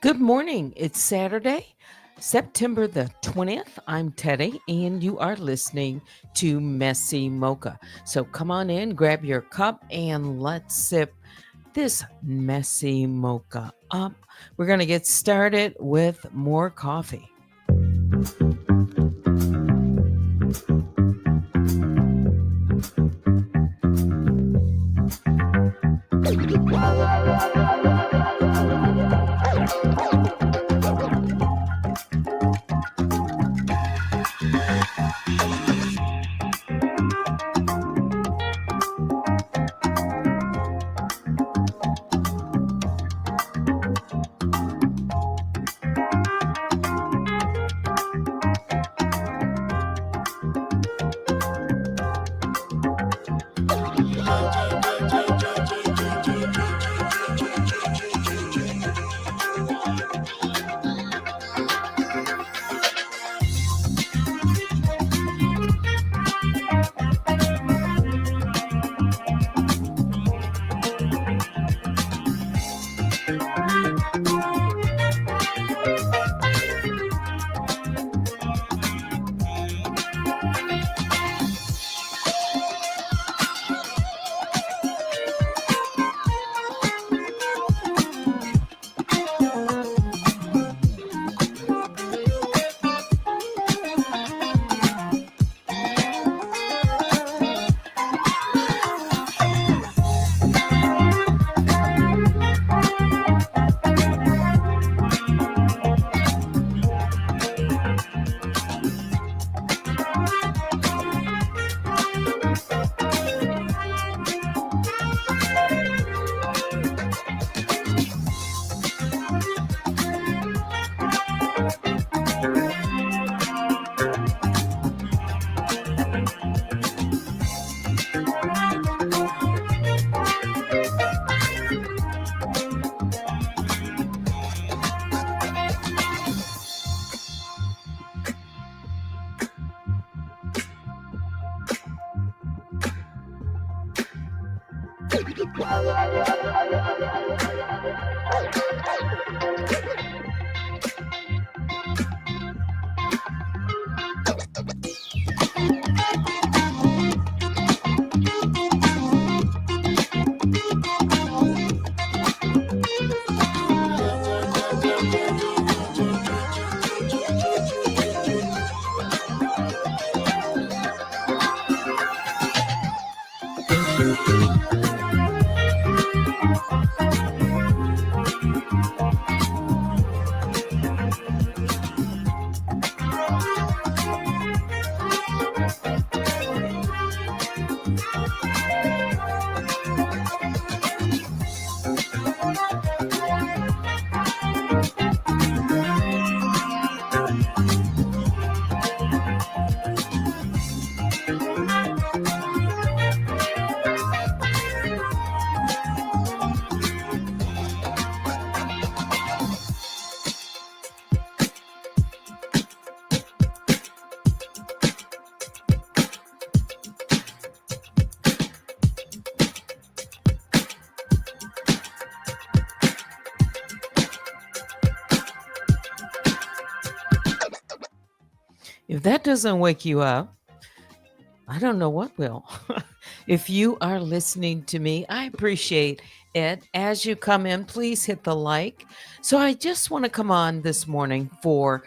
Good morning. It's Saturday, September the 20th. I'm Teddy, and you are listening to Messy Mocha. So come on in, grab your cup, and let's sip this messy mocha up. We're going to get started with more coffee. If that doesn't wake you up, I don't know what will. If you are listening to me, I appreciate it. As you come in, please hit the like. So I just want to come on this morning for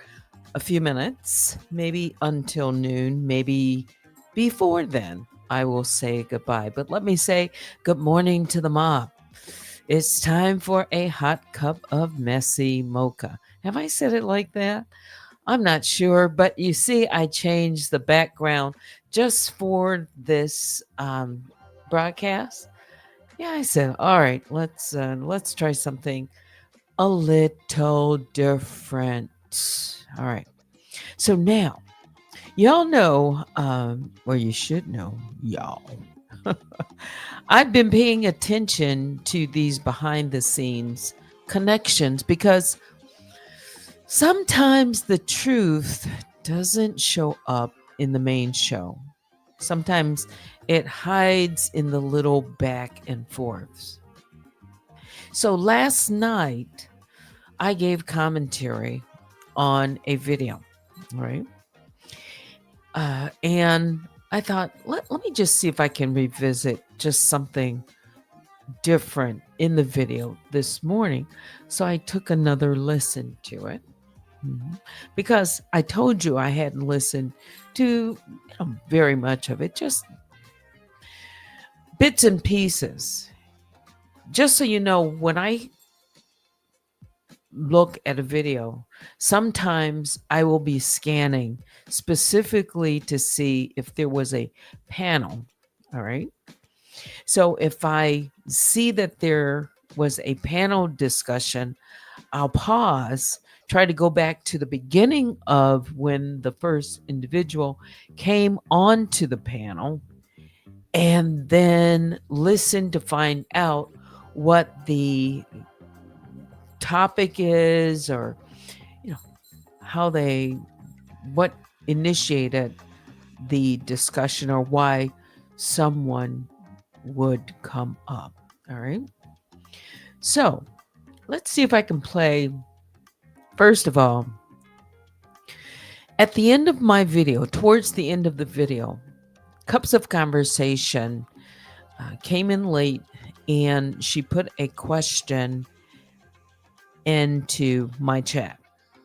a few minutes, maybe until noon, maybe before then. I will say goodbye. But let me say good morning to the mob. It's time for a hot cup of messy mocha. Have I said it like that? I'm not sure, but you see, I changed the background just for this broadcast. Yeah, I said, all right, let's try something a little different. All right. So now, y'all know, or you should know, y'all. I've been paying attention to these behind the scenes connections because sometimes the truth doesn't show up in the main show. Sometimes it hides in the little back and forths. So last night, I gave commentary on a video, right? And I thought, let me just see if I can revisit just something different in the video this morning. So I took another listen to it. Because I told you I hadn't listened to very much of it, just bits and pieces. Just so you know, when I look at a video, sometimes I will be scanning specifically to see if there was a panel. All right. So if I see that there was a panel discussion, I'll pause, try to go back to the beginning of when the first individual came onto the panel, and then listen to find out what the topic is, or how what initiated the discussion, or why someone would come up. All right. So let's see if I can play. First of all, at the end of my video, towards the end of the video, Cups of Conversation came in late, and she put a question into my chat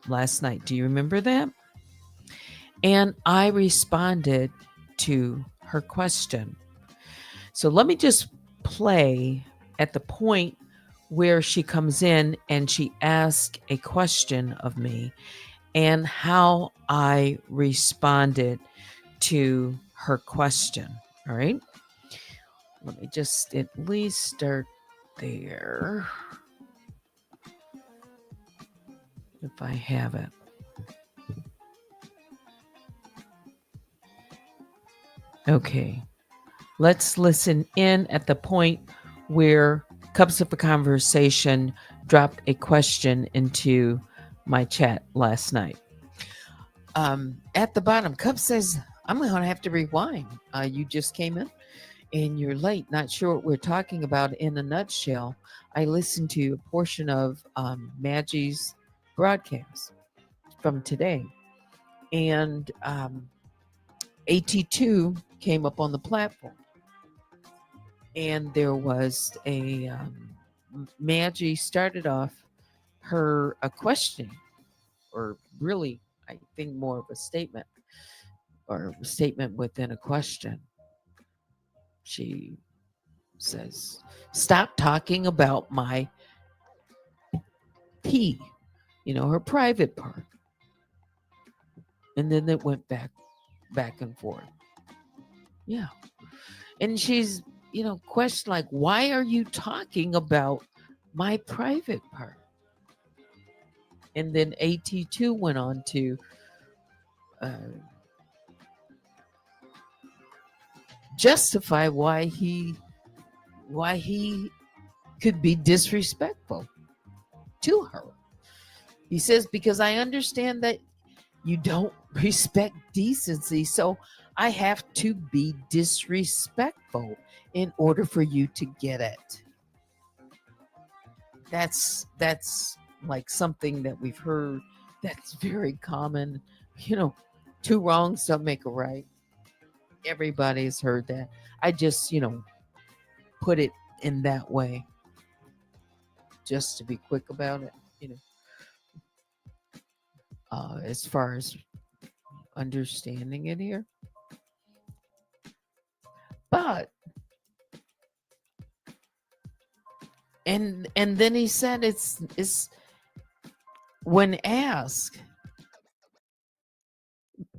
last night. Do you remember that? And I responded to her question. So let me just play at the point where she comes in and she asks a question of me, and how I responded to her question. All right. Let me just at least start there, if I have it. Okay. Let's listen in at the point where Cups of a Conversation dropped a question into my chat last night. At the bottom, Cup says, I'm going to have to rewind. You just came in and you're late. Not sure what we're talking about in a nutshell. I listened to a portion of Maggie's broadcast from today. And AT2 came up on the platform. And there was Maggie started off her a question, or really, I think more of a statement, or a statement within a question. She says, stop talking about my pee, her private part. And then it went back and forth. Yeah. And she's, question like, why are you talking about my private part? And then AT2 went on to justify why he could be disrespectful to her. He says, because I understand that you don't respect decency, so I have to be disrespectful in order for you to get it. That's like something that we've heard that's very common. Two wrongs don't make a right. Everybody's heard that. I just, put it in that way just to be quick about it, as far as understanding it here. But and then he said it's when asked,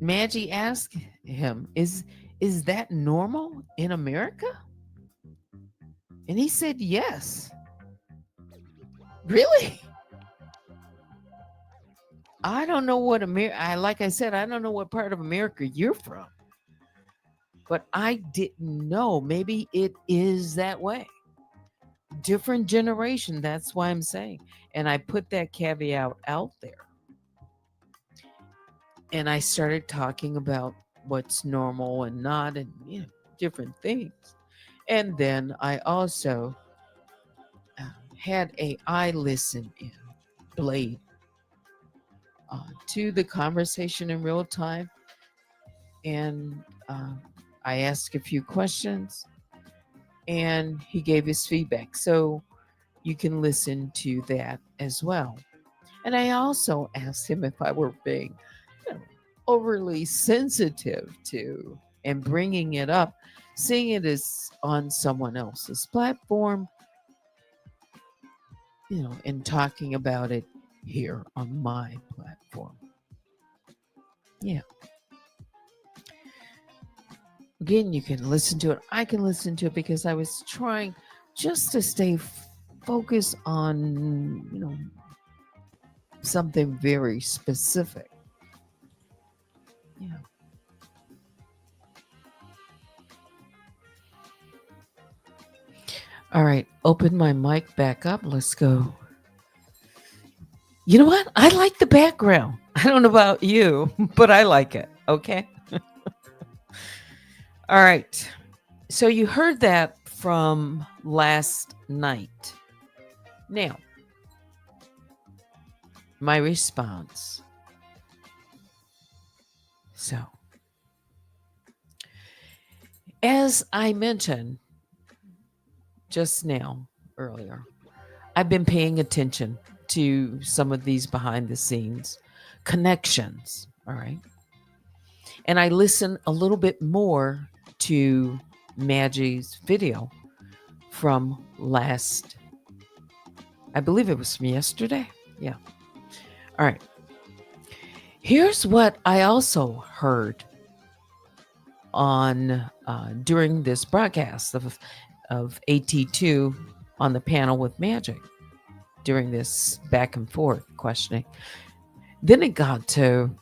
Maggie asked him, is that normal in America? And he said yes. Really? I don't know what like I said, I don't know what part of America you're from. But I didn't know. Maybe it is that way. Different generation. That's why I'm saying. And I put that caveat out there. And I started talking about what's normal and not, and different things. And then I also had AI listen in. blade to the conversation in real time. And I asked a few questions and he gave his feedback. So you can listen to that as well. And I also asked him if I were being overly sensitive to and bringing it up, seeing it as on someone else's platform, and talking about it here on my platform. Yeah. Again, you can listen to it. I can listen to it because I was trying just to stay focused on, something very specific. Yeah. All right. Open my mic back up. Let's go. You know what? I like the background. I don't know about you, but I like it. Okay. All right. So you heard that from last night. Now, my response. So, as I mentioned just now, earlier, I've been paying attention to some of these behind the scenes connections. All right. And I listen a little bit more to Maggie's video from last, I believe it was from yesterday. Yeah. All right. Here's what I also heard on during this broadcast of AT2 on the panel with Magic during this back and forth questioning. Then it got to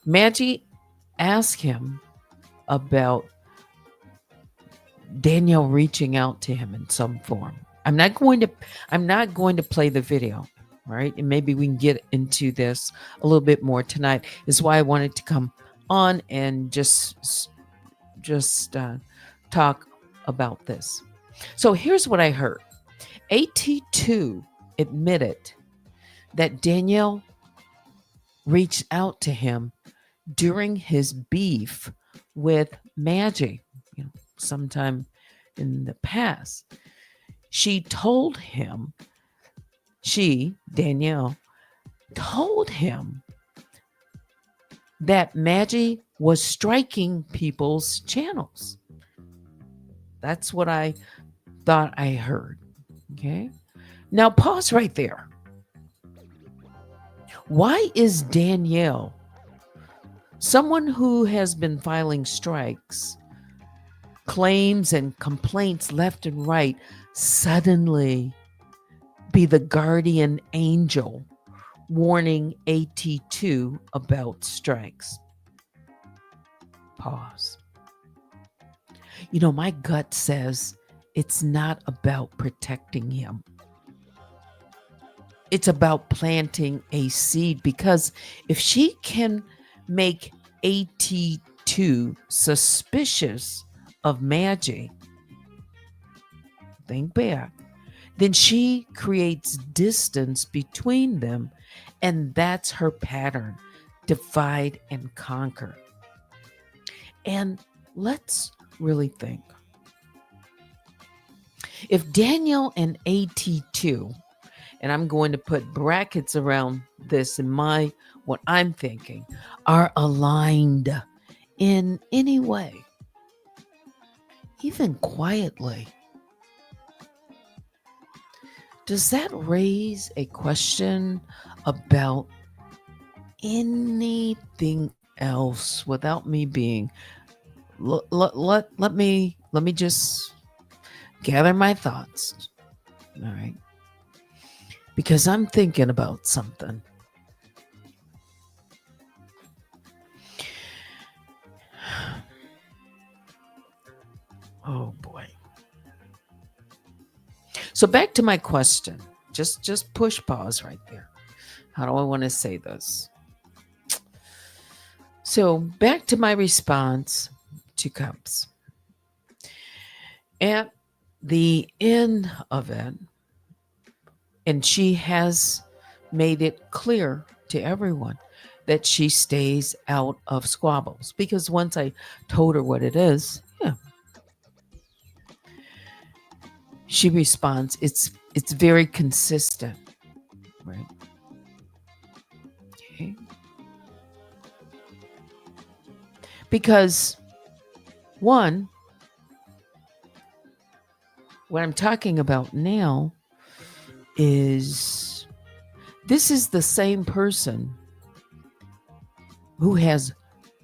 Maggie asked him about Danielle reaching out to him in some form. I'm not going to play the video, right? And maybe we can get into this a little bit more tonight. Is why I wanted to come on and just talk about this. So here's what I heard. AT2 admitted that Danielle reached out to him during his beef with Maggie, sometime in the past. Danielle, told him that Maggie was striking people's channels. That's what I thought I heard. Okay. Now pause right there. Why is Danielle, someone who has been filing strikes, claims and complaints left and right, suddenly be the guardian angel warning AT2 about strikes? Pause. My gut says it's not about protecting him. It's about planting a seed, because if she can make AT2 suspicious of Maggie, think back, then she creates distance between them, and that's her pattern: divide and conquer. And let's really think. If Danielle and AT2, and I'm going to put brackets around this in what I'm thinking, are aligned in any way, even quietly, does that raise a question about anything else without me being let me just gather my thoughts. All right. Because I'm thinking about something. Oh boy. So back to my question. Just push pause right there. How do I want to say this? So back to my response to Cups. At the end of it, and she has made it clear to everyone that she stays out of squabbles. Because once I told her what it is, yeah, she responds. It's very consistent, right? Okay. Because one, what I'm talking about now is this is the same person who has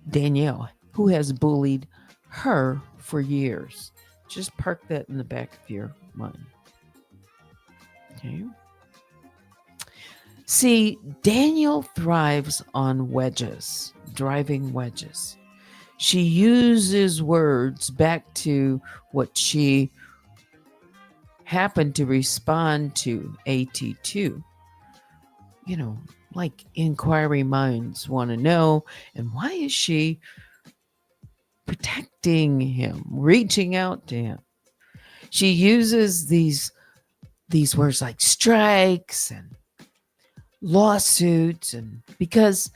Danielle, who has bullied her for years. Just park that in the back of your mind. Okay. See, Daniel thrives on wedges, driving wedges. She uses words back to what she happened to respond to AT2. You know, like inquiry minds want to know, and why is she protecting him, reaching out to him? She uses these words like strikes and lawsuits, and because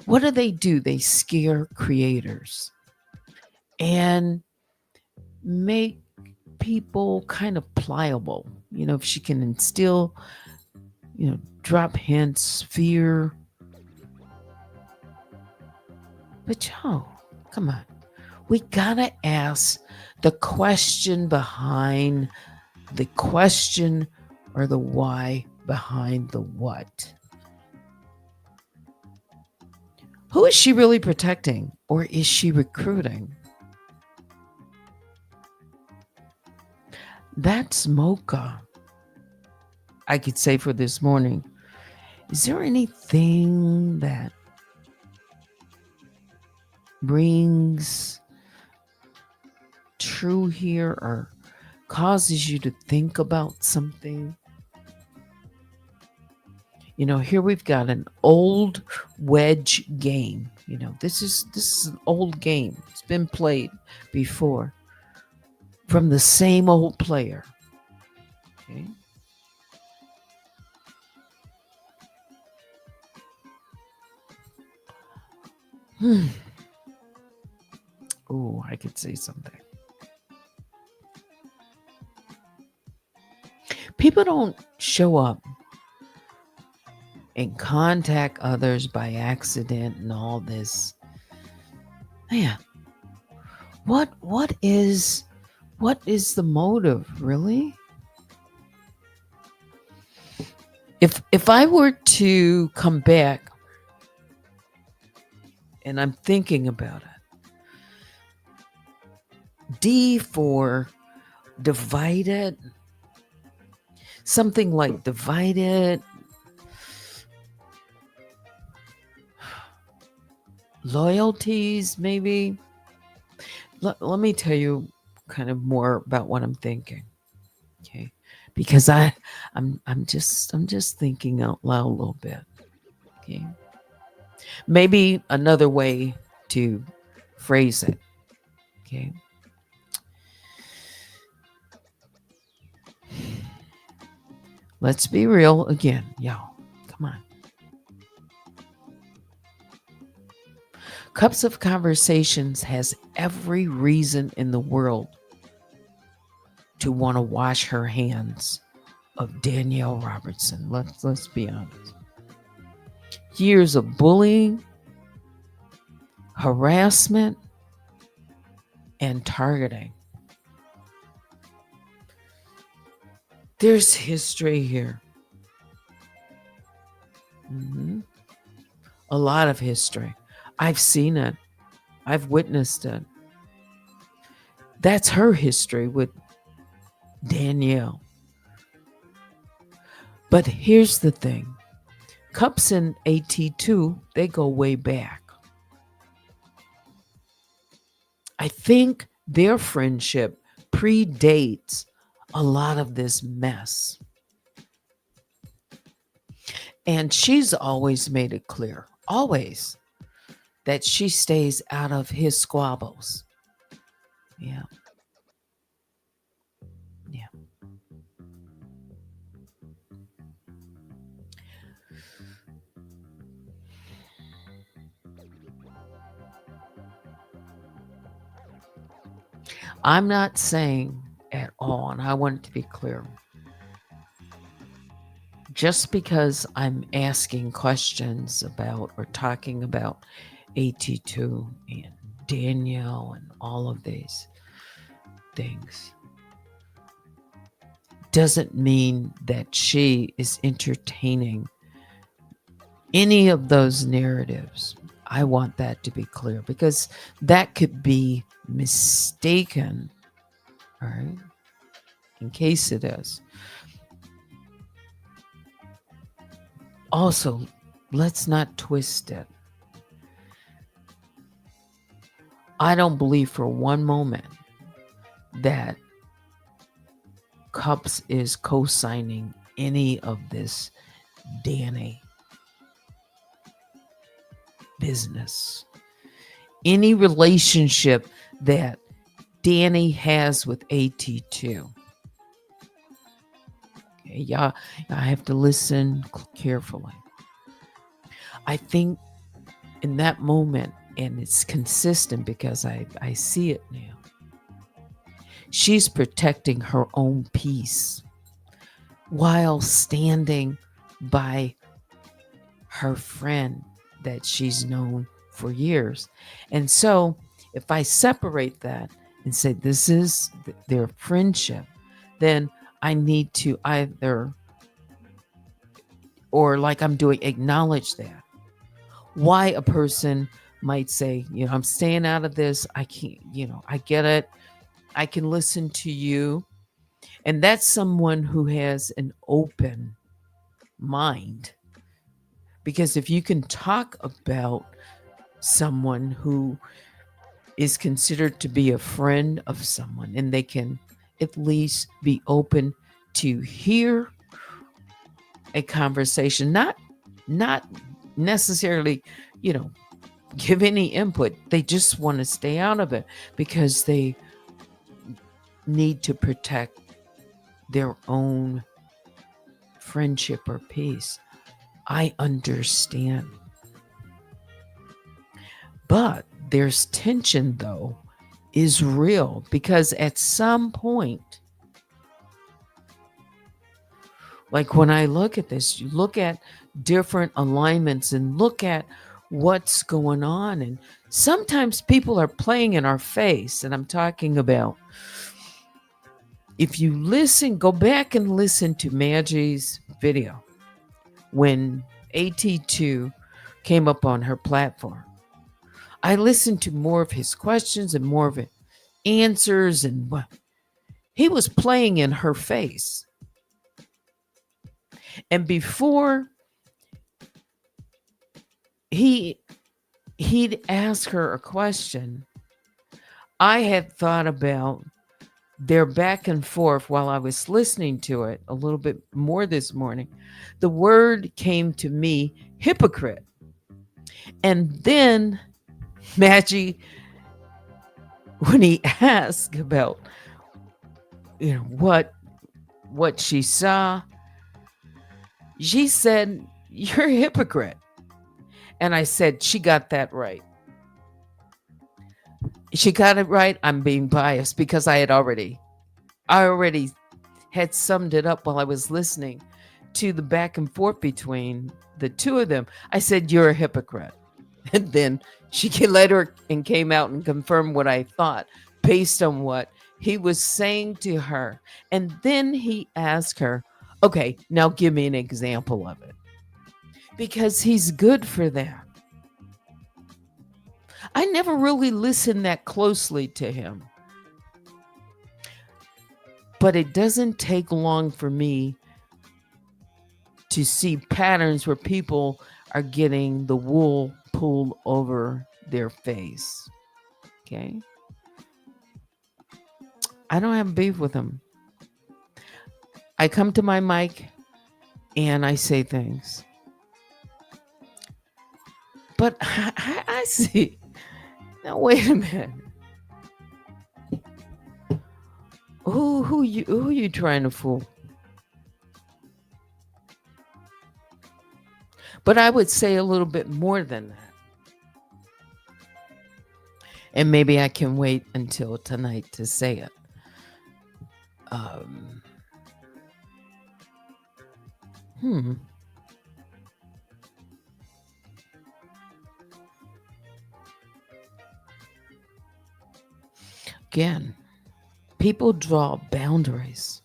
what do? They scare creators and make people kind of pliable. You know, if she can instill, drop hints, fear. But yo, come on. We gotta ask the question behind the question, or the why behind the what. Who is she really protecting, or is she recruiting? That's Mocha. I could say for this morning, is there anything that brings true here or causes you to think about something? Here we've got an old wedge game. This is an old game. It's been played before from the same old player. Okay. Oh, I could say something. People don't show up and contact others by accident and all this. Man, what is the motive, really? If I were to come back and I'm thinking about it, D for divided, something like divided, loyalties, maybe. Let me tell you kind of more about what I'm thinking. Okay. Because I'm just thinking out loud a little bit. Okay. Maybe another way to phrase it. Okay. Let's be real again, y'all. Come on. Cups of Conversations has every reason in the world to want to wash her hands of Danielle Robertson. Let's be honest. Years of bullying, harassment, and targeting. There's history here. hmm A lot of history. I've seen it. I've witnessed it. That's her history with Danielle. But here's the thing. Cups and AT2, they go way back. I think their friendship predates a lot of this mess. And she's always made it clear, always, that she stays out of his squabbles. Yeah, yeah. I'm not saying at all, and I want it to be clear, just because I'm asking questions about or talking about AT2 and Danielle and all of these things doesn't mean that she is entertaining any of those narratives. I want that to be clear because that could be mistaken, all right, in case it is. Also, let's not twist it. I don't believe for one moment that Cups is co-signing any of this Danny business. Any relationship that Danny has with AT2. Okay, y'all, I have to listen carefully. I think in that moment, and it's consistent because I see it now, she's protecting her own peace while standing by her friend that she's known for years. And so if I separate that and say this is their friendship, then I need to either, or like I'm doing, acknowledge that. Why a person might say, I'm staying out of this. I can't, I get it. I can listen to you. And that's someone who has an open mind. Because if you can talk about someone who is considered to be a friend of someone and they can at least be open to hear a conversation, not necessarily, give any input. They just want to stay out of it because they need to protect their own friendship or peace. I understand. But there's tension, though, is real because at some point, like when I look at this, you look at different alignments and look at what's going on. And sometimes people are playing in our face. And I'm talking about, if you listen, go back and listen to Maggie's video when AT2 came up on her platform. I listened to more of his questions and more of his answers, and he was playing in her face. And before he'd ask her a question, I had thought about their back and forth while I was listening to it a little bit more this morning. The word came to me, hypocrite. And then Maggie, when he asked about what she saw, she said, "You're a hypocrite." And I said, she got that right. She got it right. I'm being biased because I already had summed it up while I was listening to the back and forth between the two of them. I said, "You're a hypocrite." And then she later and came out and confirmed what I thought based on what he was saying to her. And then he asked her, "Okay, now give me an example of it." Because he's good for that. I never really listened that closely to him. But it doesn't take long for me to see patterns where people are getting the wool pulled over their face. Okay? I don't have beef with him. I come to my mic and I say things. But I see. Now wait a minute. Who you trying to fool? But I would say a little bit more than that. And maybe I can wait until tonight to say it. Um, hmm. Again, people draw boundaries.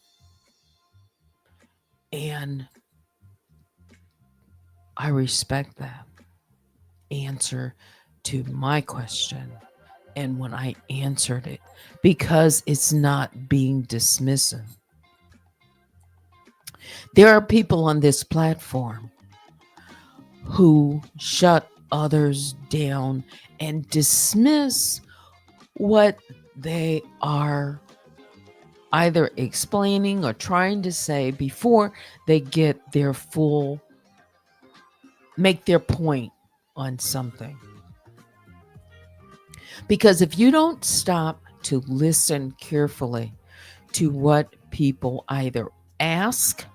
And I respect that answer to my question. And when I answered it, because it's not being dismissive. There are people on this platform who shut others down and dismiss what they are either explaining or trying to say before they get their full, make their point on something. Because if you don't stop to listen carefully to what people either ask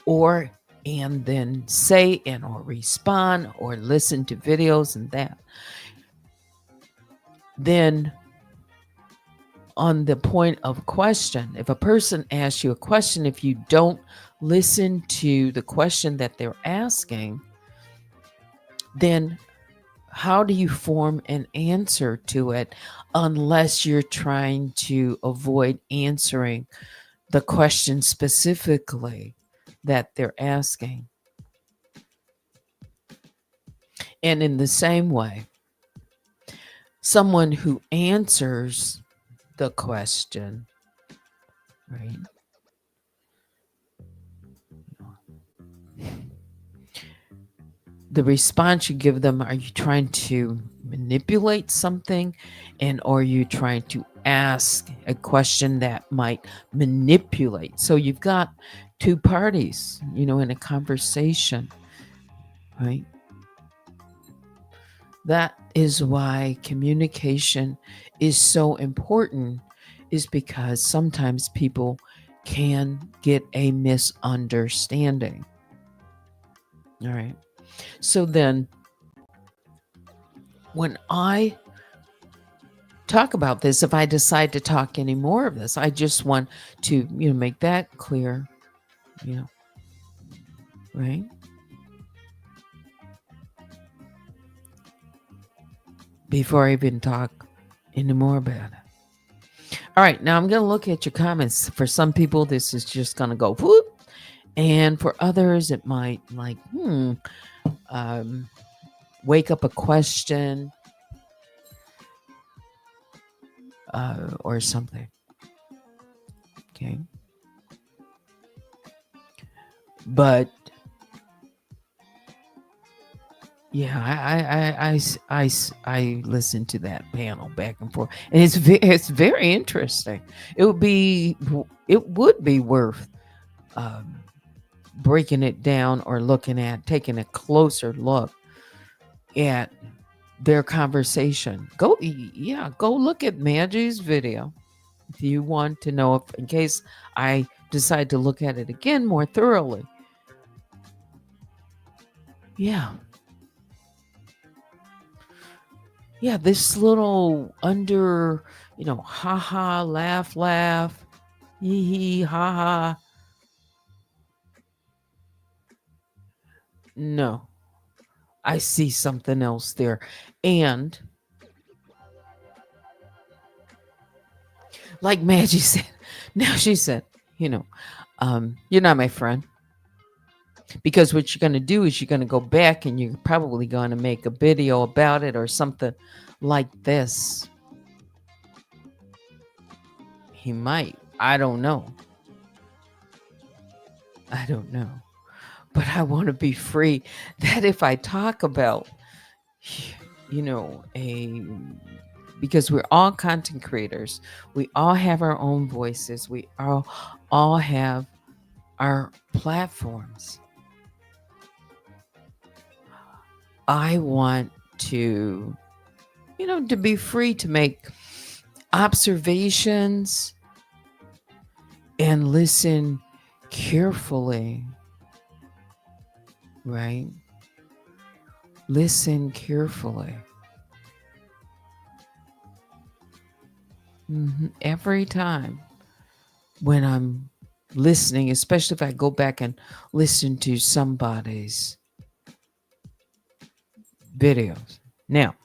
or and then say and or respond or listen to videos and that, then on the point of question, if a person asks you a question, if you don't listen to the question that they're asking, then how do you form an answer to it unless you're trying to avoid answering the question specifically that they're asking? And in the same way, someone who answers the question, right? The response you give them, are you trying to manipulate something? And are you trying to ask a question that might manipulate? So you've got two parties, in a conversation, right? That is why communication is so important, is because sometimes people can get a misunderstanding. All right. So then when I talk about this, if I decide to talk any more of this, I just want to, make that clear, right? Before I even talk any more about it. All right, now I'm going to look at your comments. For some people, this is just going to go whoop. And for others, it might like, wake up a question or something. Okay. But yeah, I listened to that panel back and forth, and it's very interesting. It would be worth um, breaking it down or taking a closer look at their conversation. Go look at Maggie's video if you want to know, if in case I decide to look at it again more thoroughly. Yeah. Yeah, this little ha ha, laugh, hee hee, ha ha. No, I see something else there. And like Maggie said, now she said, you're not my friend. Because what you're going to do is you're going to go back and you're probably going to make a video about it or something like this. He might. I don't know. But I want to be free. That if I talk about, a because we're all content creators, we all have our own voices, we all have our platforms. I want to, to be free to make observations and listen carefully, right? Listen carefully. Every time when I'm listening, especially if I go back and listen to somebody's videos. Now,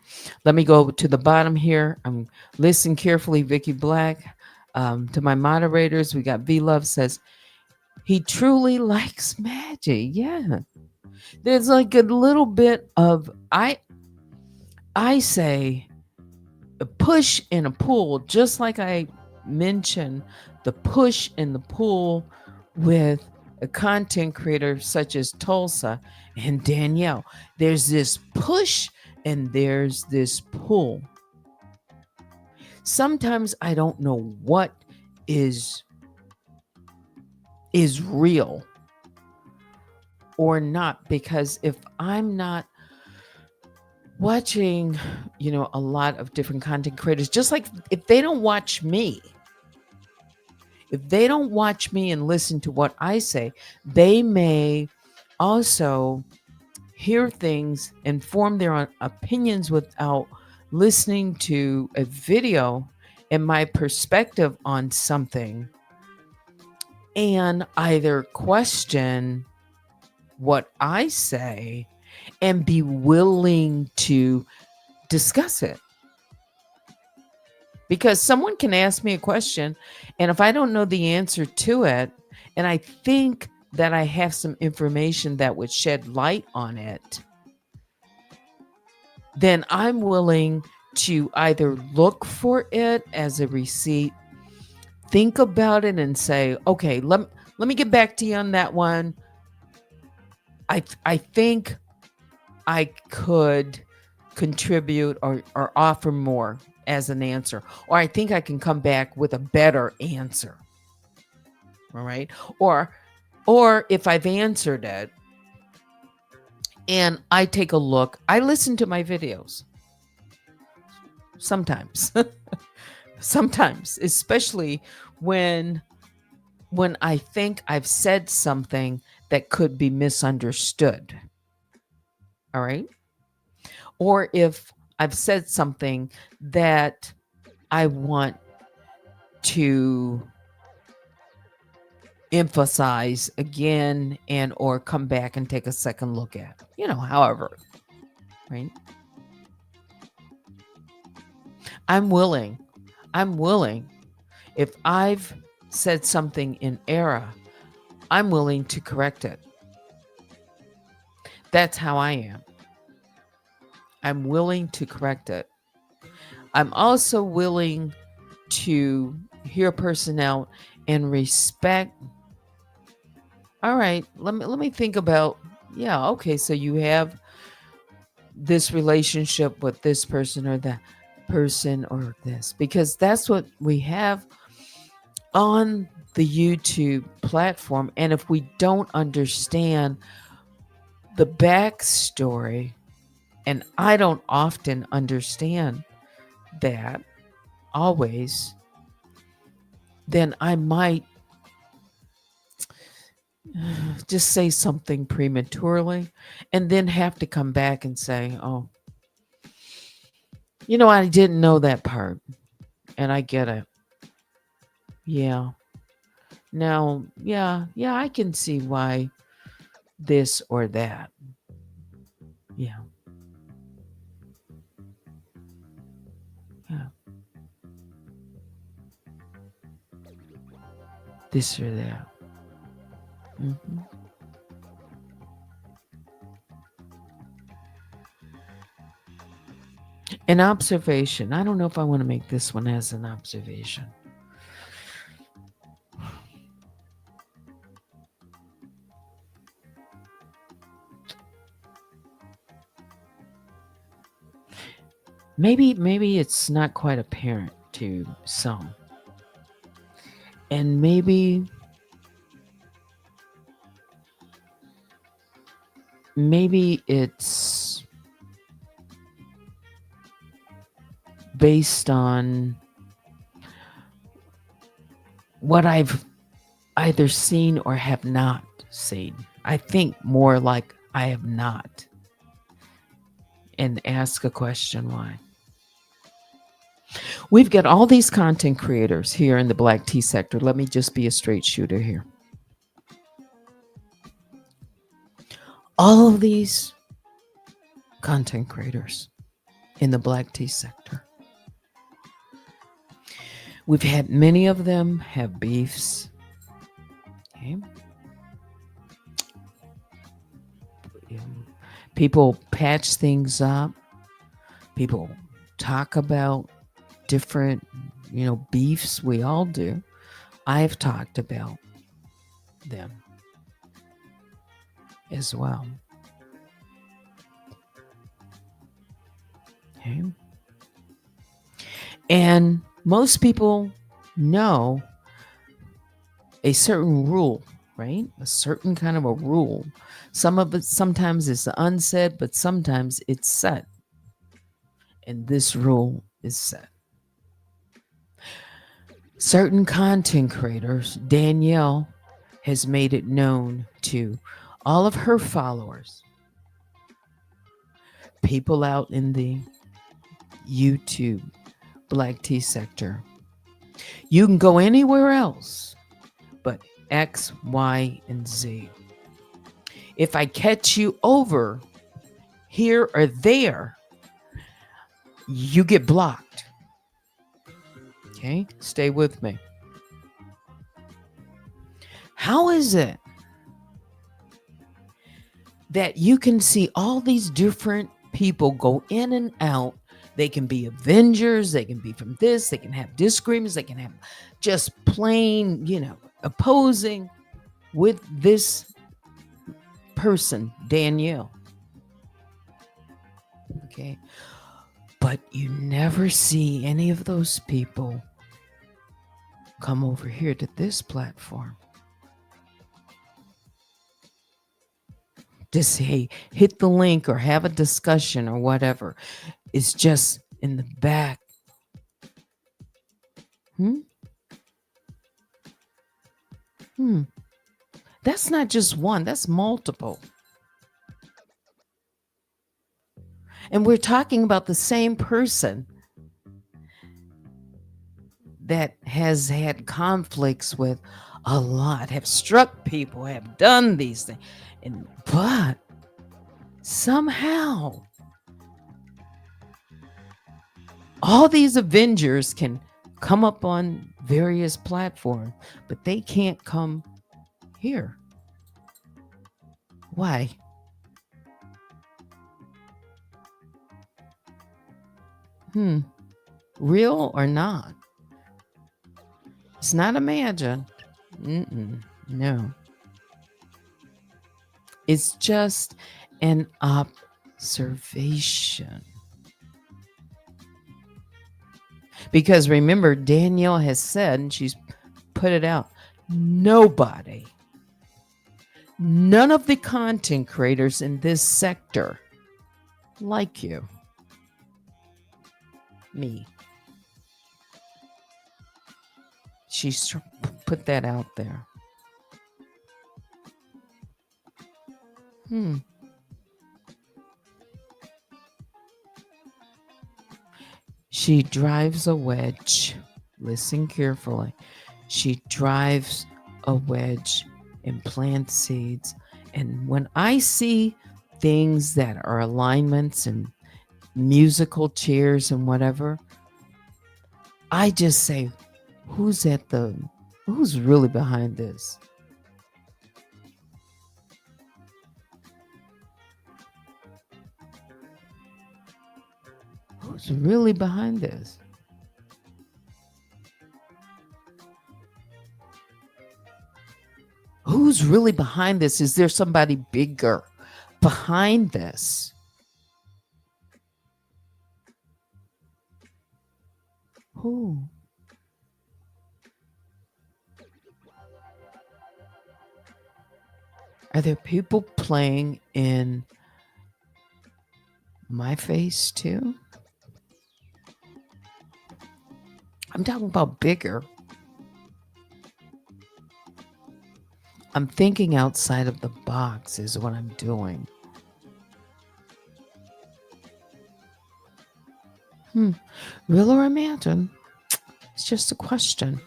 let me go to the bottom here. I'm listening carefully, Vicky Black. To my moderators, we got V Love says, he truly likes magic. Yeah. There's like a little bit of I say a push and a pull, just like I mentioned the push and the pull with a content creator such as Tulsa and Danielle. There's this push and there's this pull. Sometimes I don't know what is real or not, because if I'm not watching, a lot of different content creators, just like if they don't watch me, and listen to what I say, they may also hear things and form their own opinions without listening to a video and my perspective on something, and either question what I say and be willing to discuss it. Because someone can ask me a question, and if I don't know the answer to it, and I think that I have some information that would shed light on it, then I'm willing to either look for it as a receipt, think about it, and say, okay, let me get back to you on that one. I think I could contribute or offer more as an answer, or I think I can come back with a better answer. All right. Or if I've answered it and I take a look, I listen to my videos sometimes. Sometimes, especially when I think I've said something that could be misunderstood. All right. Or if I've said something that I want to emphasize again and or come back and take a second look at, however, right? I'm willing. If I've said something in error, I'm willing to correct it. That's how I am. I'm willing to correct it. I'm also willing to hear a person out and respect. All right, let me think about, yeah, okay, so you have this relationship with this person or that person or this, because that's what we have on the YouTube platform. And if we don't understand the backstory, and I don't often understand that always, then I might just say something prematurely and then have to come back and say, oh, I didn't know that part and I get it. Yeah. Now, yeah, I can see why this or that. Yeah. Yeah. This or that. Mm-hmm. An observation. I don't know if I want to make this one as an observation. Maybe it's not quite apparent to some. And maybe it's based on what I've either seen or have not seen. I think more like I have not. And ask a question why. We've got all these content creators here in the black tea sector. Let me just be a straight shooter here. All of these content creators in the black tea sector. We've had many of them have beefs. Okay. People patch things up. People talk about different, beefs. We all do. I've talked about them as well. Okay. And most people know a certain rule, right? A certain kind of a rule. Some of it sometimes is unsaid, but sometimes it's said. And this rule is set. Certain content creators, Danielle has made it known to all of her followers, people out in the YouTube black tea sector. You can go anywhere else but X, Y, and Z. If I catch you over here or there, you get blocked. Okay, stay with me. How is it that you can see all these different people go in and out? They can be Avengers, they can be from this, they can have disagreements, they can have just plain, opposing with this person, Danielle. Okay. But you never see any of those people come over here to this platform to say, hit the link or have a discussion or whatever. It's just in the back. That's not just one, that's multiple. And we're talking about the same person that has had conflicts with a lot, have struck people, have done these things. But somehow all these Avengers can come up on various platforms, but they can't come here. Why? Real or not? It's not imagined. No. It's just an observation. Because remember, Danielle has said, and she's put it out, nobody, none of the content creators in this sector like you. Me. She's put that out there. She drives a wedge. Listen carefully. She drives a wedge and plants seeds. And when I see things that are alignments and musical chairs and whatever, I just say, who's really behind this? Who's really behind this? Who's really behind this? Is there somebody bigger behind this? Who? Are there people playing in my face too? I'm talking about bigger. I'm thinking outside of the box is what I'm doing. Hmm. Real or imagine? It's just a question.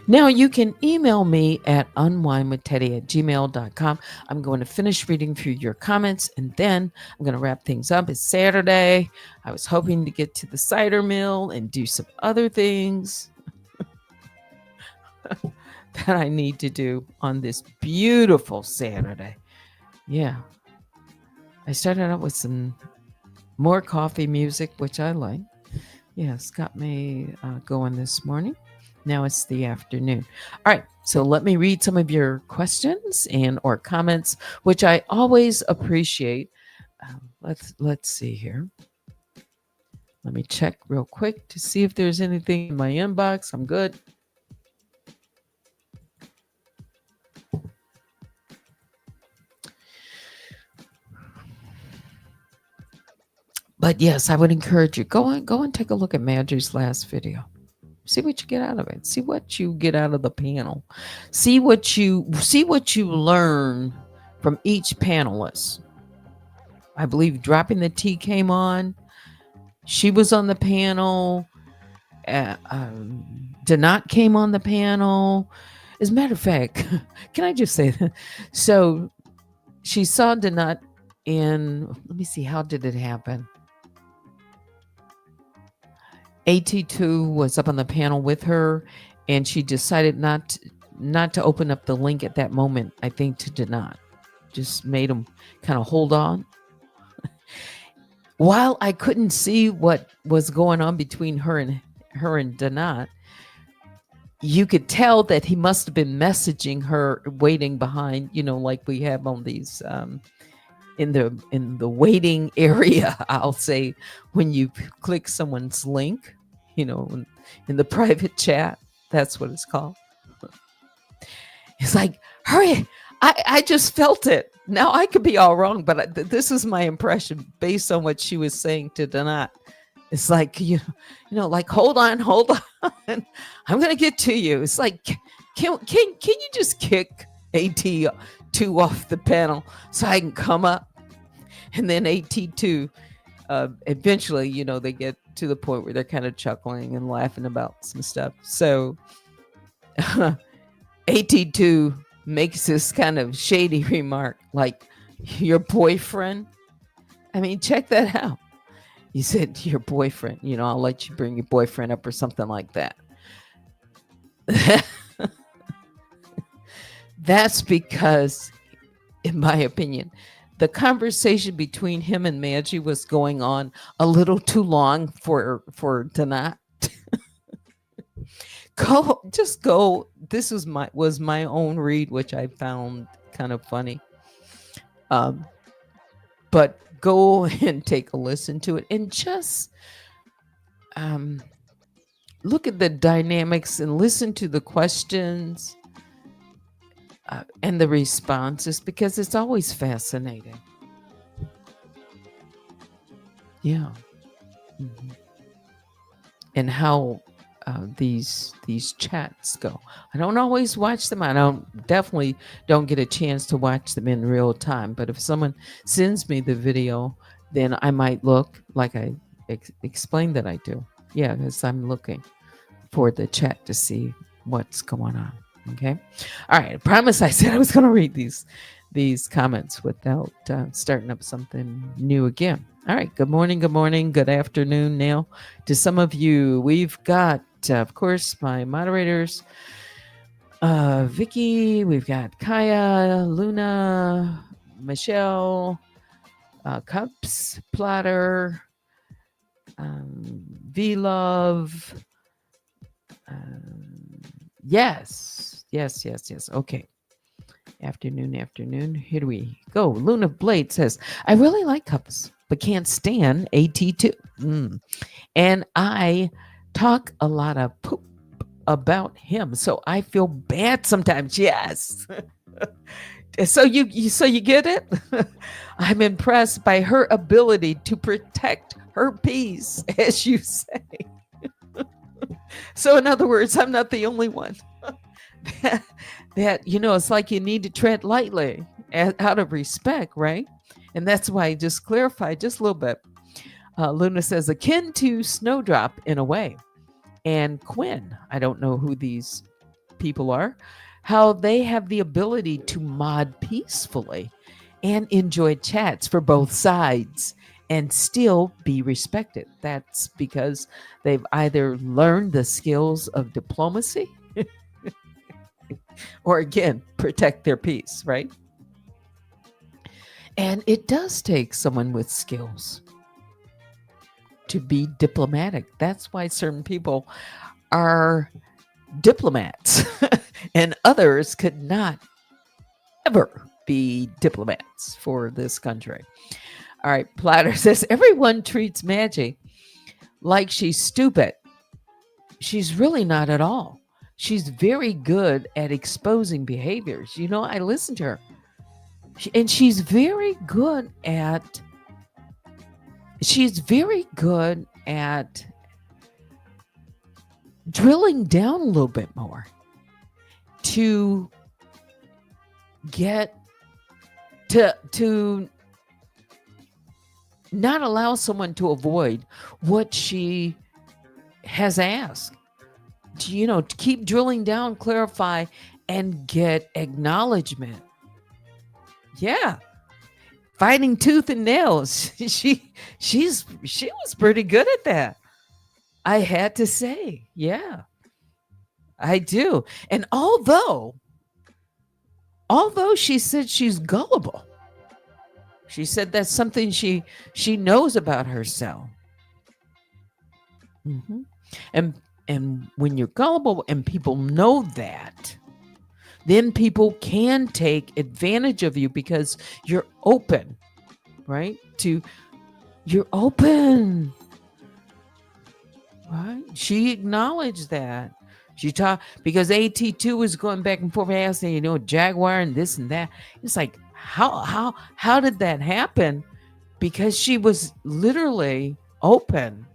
Now you can email me at unwinewithteddy@gmail.com. I'm going to finish reading through your comments and then I'm going to wrap things up. It's Saturday. I was hoping to get to the cider mill and do some other things that I need to do on this beautiful Saturday. Yeah. I started out with some more coffee music, which I like. Yes, got me going this morning. Now it's the afternoon. All right, so let me read some of your questions and or comments, which I always appreciate. Let's see here. Let me check real quick to see if there's anything in my inbox. I'm good. But yes, I would encourage you go and take a look at Madry's last video. See what you get out of it. See what you get out of the panel. See what you learn from each panelist. I believe Dropping the Tea came on. She was on the panel. Danat came on the panel. As a matter of fact, can I just say that? So she saw Danat in, let me see, how did it happen? AT2 was up on the panel with her, and she decided not to open up the link at that moment, I think, to Danat. Just made him kind of hold on. While I couldn't see what was going on between her and Danat, you could tell that he must have been messaging her, waiting behind, like we have on these in the waiting area. I'll say when you click someone's link, in the private chat, that's what it's called. It's like, hurry! I just felt it. Now I could be all wrong, but this is my impression based on what she was saying to Danat. It's like, like, hold on. I'm gonna get to you. It's like, can you just kick AT2 off the panel so I can come up? And then AT2, eventually, they get to the point where they're kind of chuckling and laughing about some stuff. So AT2 makes this kind of shady remark, like, your boyfriend? I mean, check that out. You said your boyfriend, I'll let you bring your boyfriend up or something like that. That's because, in my opinion, the conversation between him and Maggie was going on a little too long for Danat. Go. This was my own read, which I found kind of funny. But go and take a listen to it and just look at the dynamics and listen to the questions and the responses, because it's always fascinating. Yeah. Mm-hmm. And how these chats go. I don't always watch them. I definitely don't get a chance to watch them in real time. But if someone sends me the video, then I might look, like I explained that I do. Yeah, because I'm looking for the chat to see what's going on. Okay. All right. I promise I said I was going to read these comments without starting up something new again. All right. Good morning. Good morning. Good afternoon now to some of you. We've got, of course, my moderators, Vicky. We've got Kaya, Luna, Michelle, Cups, Platter, V-Love. Yes. Okay. Afternoon. Here we go. Luna Blade says, I really like Cups, but can't stand AT2. And I talk a lot of poop about him, so I feel bad sometimes. Yes. So you get it? I'm impressed by her ability to protect her peace, as you say. So in other words, I'm not the only one. that it's like you need to tread lightly out of respect, right? And that's why I just clarified just a little bit. Luna says, akin to Snowdrop in a way. And Quinn, I don't know who these people are, how they have the ability to mod peacefully and enjoy chats for both sides and still be respected. That's because they've either learned the skills of diplomacy or, again, protect their peace, right? And it does take someone with skills to be diplomatic. That's why certain people are diplomats and others could not ever be diplomats for this country. All right, Platter says everyone treats Maggie like she's stupid. She's really not at all. She's very good at exposing behaviors. You know, I listen to her. And she's very good at drilling down a little bit more to get to not allow someone to avoid what she has asked. To keep drilling down, clarify, and get acknowledgement. Yeah. Fighting tooth and nails. She was pretty good at that. I had to say, yeah, I do. And although she said she's gullible, she said that's something she knows about herself. Mm-hmm. And when you're gullible and people know that, then people can take advantage of you because you're open, right? You're open, right? She acknowledged that. She talked because AT2 was going back and forth asking, Jaguar and this and that. It's like, how did that happen? Because she was literally open.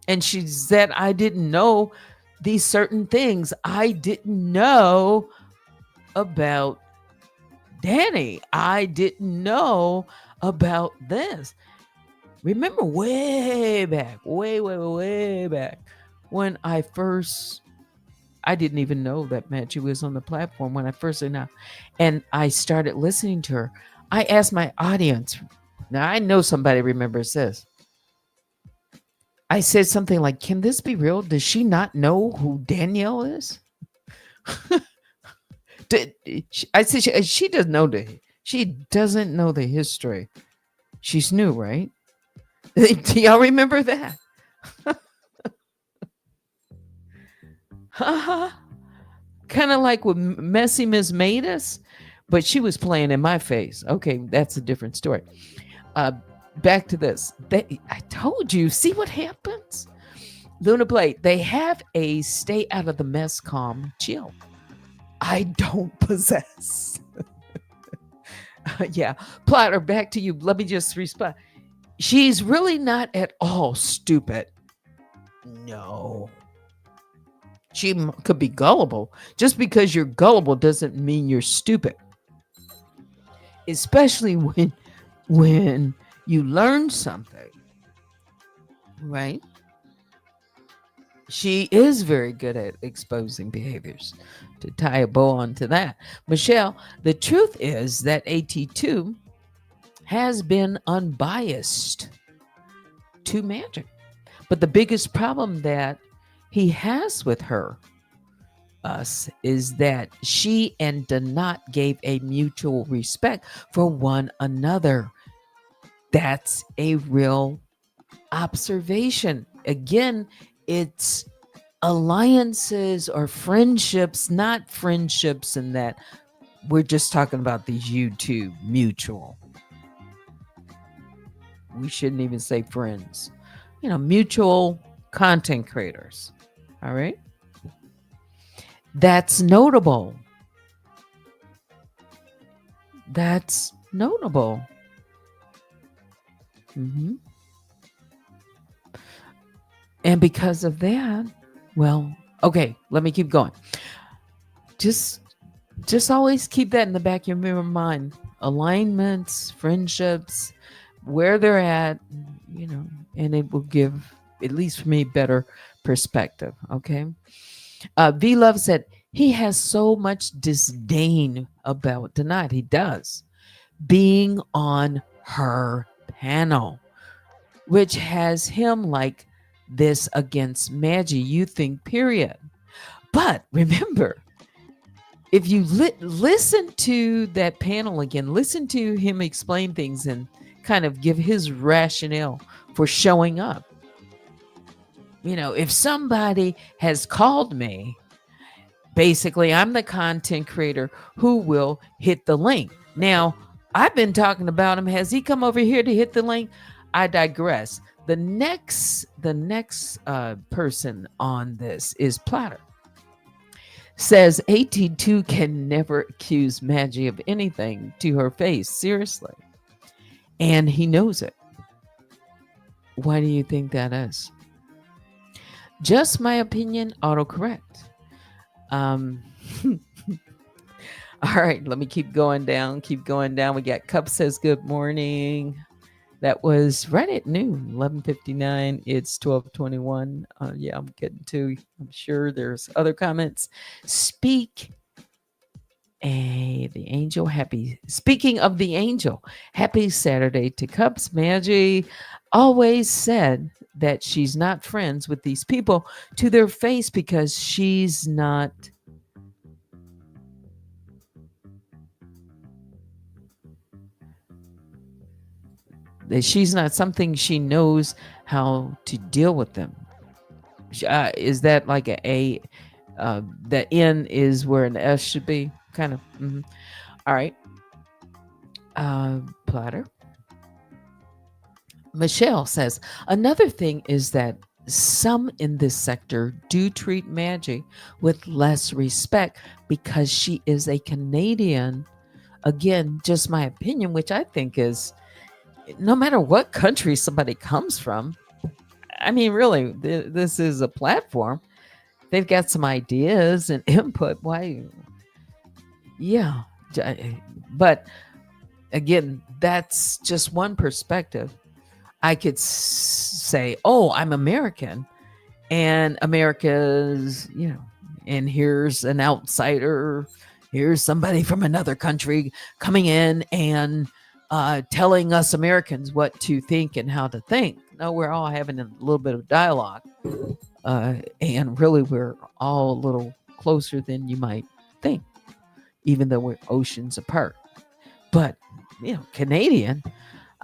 And she said, I didn't know these certain things. I didn't know about Danny. I didn't know about this. Remember way back, way back, when I didn't even know that Maggie was on the platform when I first announced, and I started listening to her. I asked my audience. Now, I know somebody remembers this. I said something like, can this be real? Does she not know who Danielle is? I said, she doesn't know she doesn't know the history. She's new, right? Do y'all remember that? Kind of like with Messy Miss made us, but she was playing in my face. Okay, that's a different story. Back to this. I told you, see what happens? Luna Blade, they have a stay out of the mess, calm, chill. I don't possess. Yeah. Plotter, back to you. Let me just respond. She's really not at all stupid. No. She could be gullible. Just because you're gullible doesn't mean you're stupid. Especially when you learn something, right? She is very good at exposing behaviors. To tie a bow onto that, Michelle, the truth is that AT2 has been unbiased to Magic. But the biggest problem that he has with us is that she and Donat gave a mutual respect for one another. That's a real observation. Again, it's alliances or friendships, not friendships in that we're just talking about these YouTube mutual. We shouldn't even say friends. Mutual content creators. All right. That's notable. That's notable. Mm-hmm. And because of that, well, okay, let me keep going. Just always keep that in the back of your mind. Alignments, friendships, where they're at, you know, and it will give, at least for me, better perspective. Okay. V Love said he has so much disdain about tonight. He does being on her panel, which has him like this against Maggie. You think, period. But remember, if you listen to that panel again, listen to him explain things and kind of give his rationale for showing up. You know, if somebody has called me, basically, I'm the content creator who will hit the link. Now, I've been talking about him. Has he come over here to hit the link? I digress. The next person on this is Platter. Says 82 can never accuse Maggie of anything to her face. Seriously. And he knows it. Why do you think that is? Just my opinion, autocorrect. Um, all right, let me keep going down. Keep going down. We got Cup says good morning. That was right at noon, 11:59. It's 12:21. Yeah, I'm getting to. I'm sure there's other comments. Speak. The angel, happy. Speaking of the angel, happy Saturday to Cups. Maggie always said that she's not friends with these people to their face because she's not. That she's not something she knows how to deal with them. Is that like a the N is where an S should be? Kind of. All right. Platter. Michelle says another thing is that some in this sector do treat Maggie with less respect because she is a Canadian. Again, just my opinion, which I think is no matter what country somebody comes from. I mean, really, this is a platform. They've got some ideas and input. Why? Yeah. But again, that's just one perspective. I could say, oh, I'm American, and America's, and here's an outsider, here's somebody from another country coming in and telling us Americans what to think and how to think. No, we're all having a little bit of dialogue, and really, we're all a little closer than you might think, even though we're oceans apart. But Canadian.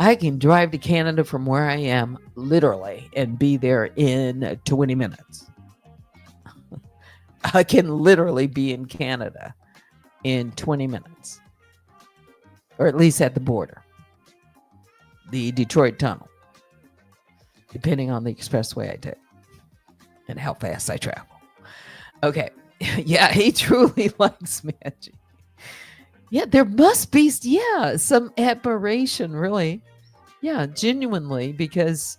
I can drive to Canada from where I am, literally, and be there in 20 minutes. I can literally be in Canada in 20 minutes, or at least at the border, the Detroit Tunnel, depending on the expressway I take and how fast I travel. Okay. Yeah, he truly likes magic. Yeah, there must be, some admiration, really. Yeah, genuinely, because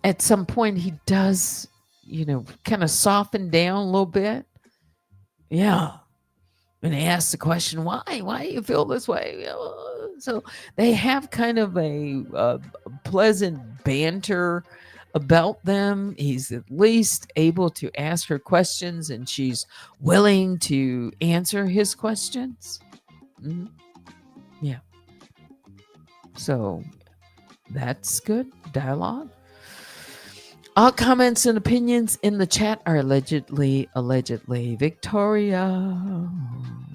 at some point he does, kind of soften down a little bit. Yeah. And he asks the question, why? Why do you feel this way? So they have kind of a pleasant banter about them. He's at least able to ask her questions and she's willing to answer his questions. Mm-hmm. Yeah. So that's good dialogue. All comments and opinions in the chat are allegedly. Victoria.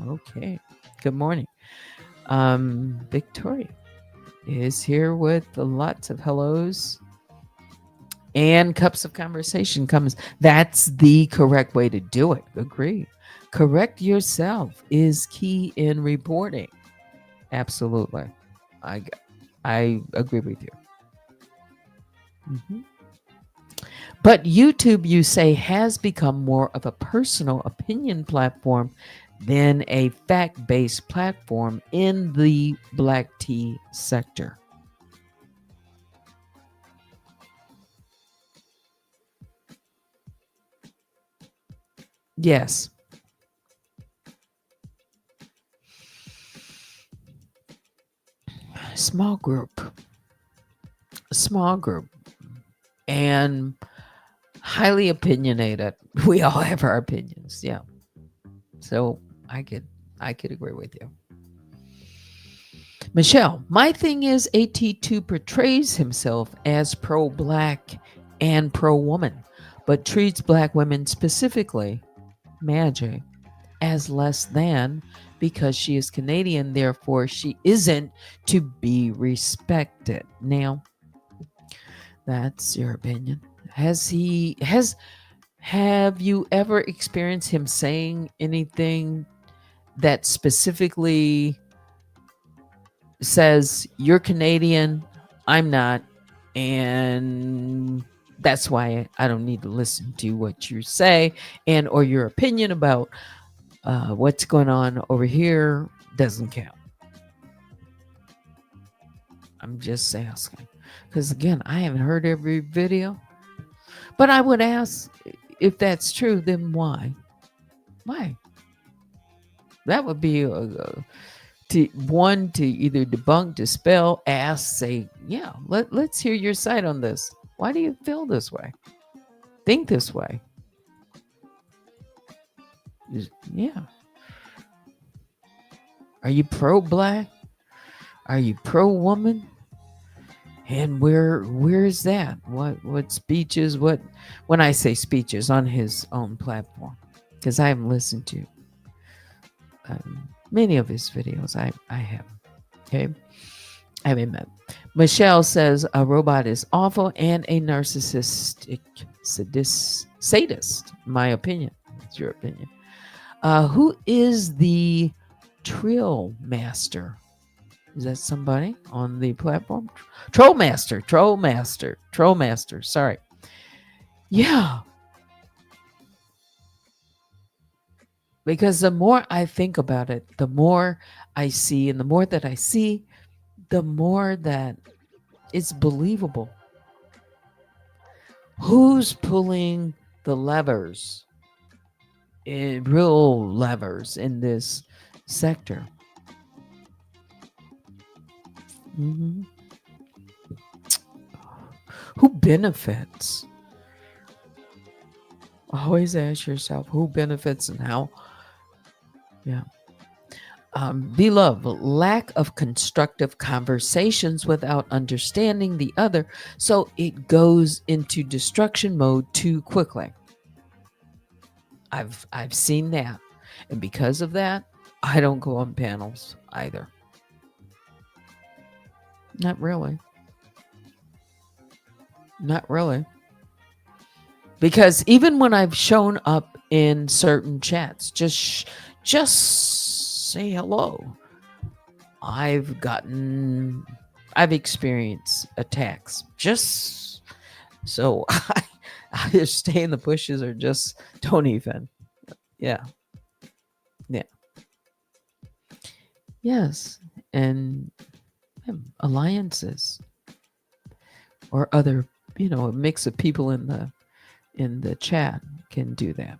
Okay. Good morning. Victoria is here with lots of hellos and cups of conversation comes. That's the correct way to do it. Agree. Correct yourself is key in reporting. Absolutely. I agree with you. Mm-hmm. But YouTube, you say, has become more of a personal opinion platform than a fact-based platform in the black tea sector. Yes. Small group. small group and highly opinionated. We all have our opinions. Yeah. So I could I could agree with you. Michelle, my thing is AT2 portrays himself as pro black and pro woman, but treats black women, specifically Magic, as less than because she is Canadian, therefore she isn't to be respected. Now, that's your opinion. Have you ever experienced him saying anything that specifically says you're Canadian, I'm not, and that's why I don't need to listen to what you say and or your opinion about what's going on over here doesn't count. I'm just asking because again, I haven't heard every video, but I would ask if that's true. Then why? Why? That would be to either debunk, dispel, ask, say, yeah, let's hear your side on this. Why do you feel this way? Think this way? Yeah. Are you pro black? Are you pro woman? And where is that? What speeches? What when I say speeches on his own platform? Because I haven't listened to many of his videos. I have. Okay. I haven't met. Michelle says a robot is awful and a narcissistic sadist. My opinion. That's your opinion. Who is the Trill Master? Is that somebody on the platform? Troll Master. Sorry. Yeah. Because the more I think about it, the more I see, and the more that I see, the more that it's believable. Who's pulling the levers, real levers in this sector? Mhm. Who benefits? Always ask yourself who benefits and how. Yeah. Beloved, lack of constructive conversations without understanding the other, so it goes into destruction mode too quickly. I've seen that, and because of that, I don't go on panels either. Not really. Not really. Because even when I've shown up in certain chats, just say hello. I've experienced attacks. Just so I just stay in the bushes or just don't even. Yeah. Yeah. Yes. And alliances or other, a mix of people in the chat can do that.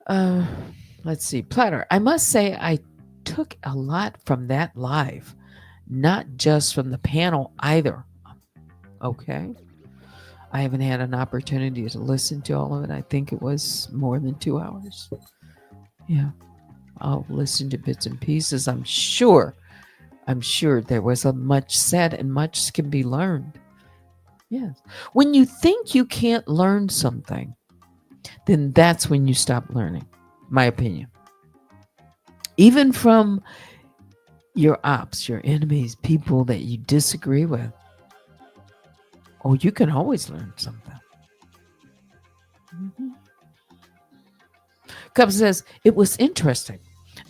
Uh, let's see. Platter. I must say I took a lot from that live, not just from the panel either. Okay. I haven't had an opportunity to listen to all of it. I think it was more than 2 hours. Yeah. I'll listen to bits and pieces. I'm sure there was a much said and much can be learned. Yes. When you think you can't learn something, then that's when you stop learning, my opinion. Even from your ops, your enemies, people that you disagree with. Oh, you can always learn something. Mm-hmm. Cub says, it was interesting.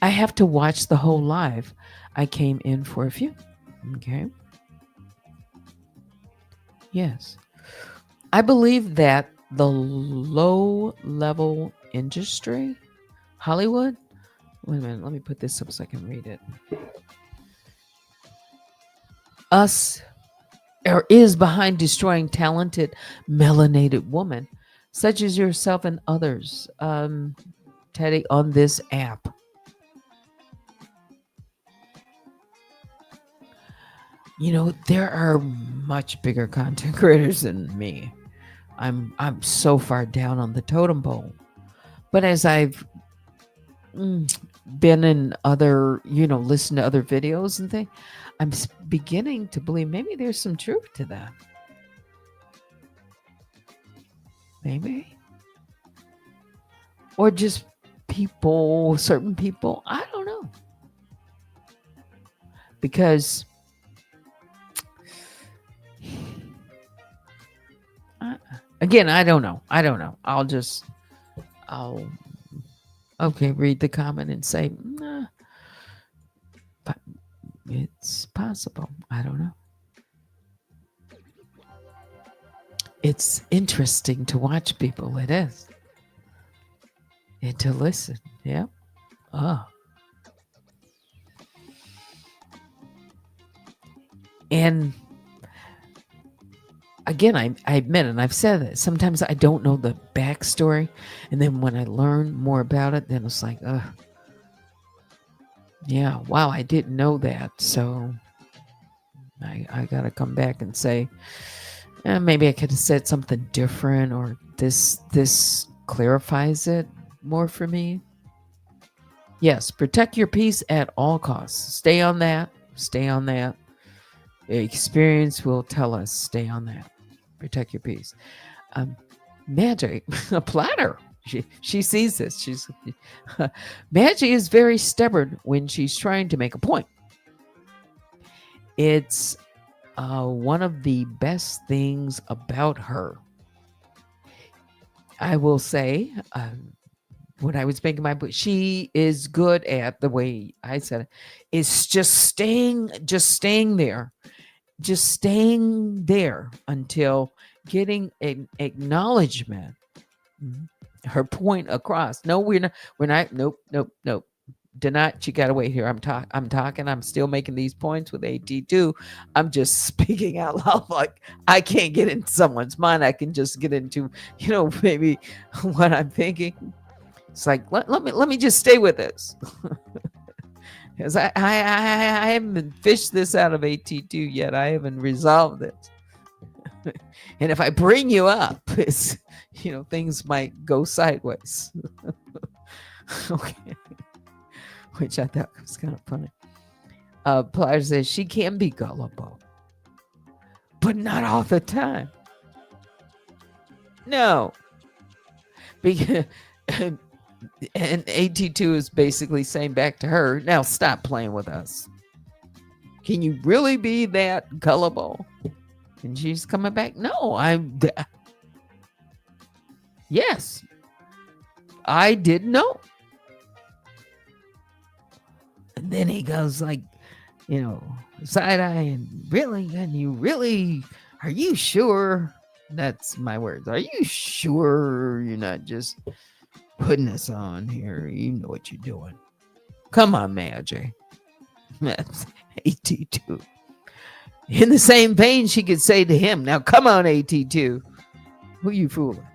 I have to watch the whole live. I came in for a few. Okay. Yes. I believe that the low level industry, Hollywood, wait a minute, let me put this up so I can read it. Us or is behind destroying talented melanated women such as yourself and others, Teddy, on this app. There are much bigger content creators than me. I'm so far down on the totem pole. But as I've been in other, listen to other videos and things, I'm beginning to believe maybe there's some truth to that. Maybe. Or just people, certain people. I don't know. Because again, I don't know. I'll okay, read the comment and say, nah, but it's possible. I don't know. It's interesting to watch people. It is. And to listen. Yeah. Oh. And again, I admit, and I've said that sometimes I don't know the backstory. And then when I learn more about it, then it's like, yeah, wow, I didn't know that. So I got to come back and say, maybe I could have said something different, or this clarifies it more for me. Yes, protect your peace at all costs. Stay on that. Stay on that. Experience will tell us, stay on that. Protect your peace. Magic, a platter. She sees this. Magic is very stubborn when she's trying to make a point. It's one of the best things about her. I will say, when I was making my book, she is good at, the way I said it, is just staying there. Just staying there until getting an acknowledgement, her point across. No, we're not. Nope. Do not. You gotta wait here. I'm talking. I'm still making these points with AT2. I'm just speaking out loud. Like, I can't get into someone's mind. I can just get into, maybe what I'm thinking. It's like, let me just stay with this. Because I haven't fished this out of AT2 yet. I haven't resolved it. And if I bring you up, it's, things might go sideways. Okay. Which I thought was kind of funny. Platter says she can be gullible, but not all the time. No. Because... And AT2 is basically saying back to her, now stop playing with us. Can you really be that gullible? And she's coming back, no, yes, I didn't know. And then he goes like, side eye, and you really, are you sure? That's my words. Are you sure you're not just putting us on here? You know what you're doing. Come on, Magic. That's AT2. In the same vein, she could say to him, now come on, AT2. Who you fooling?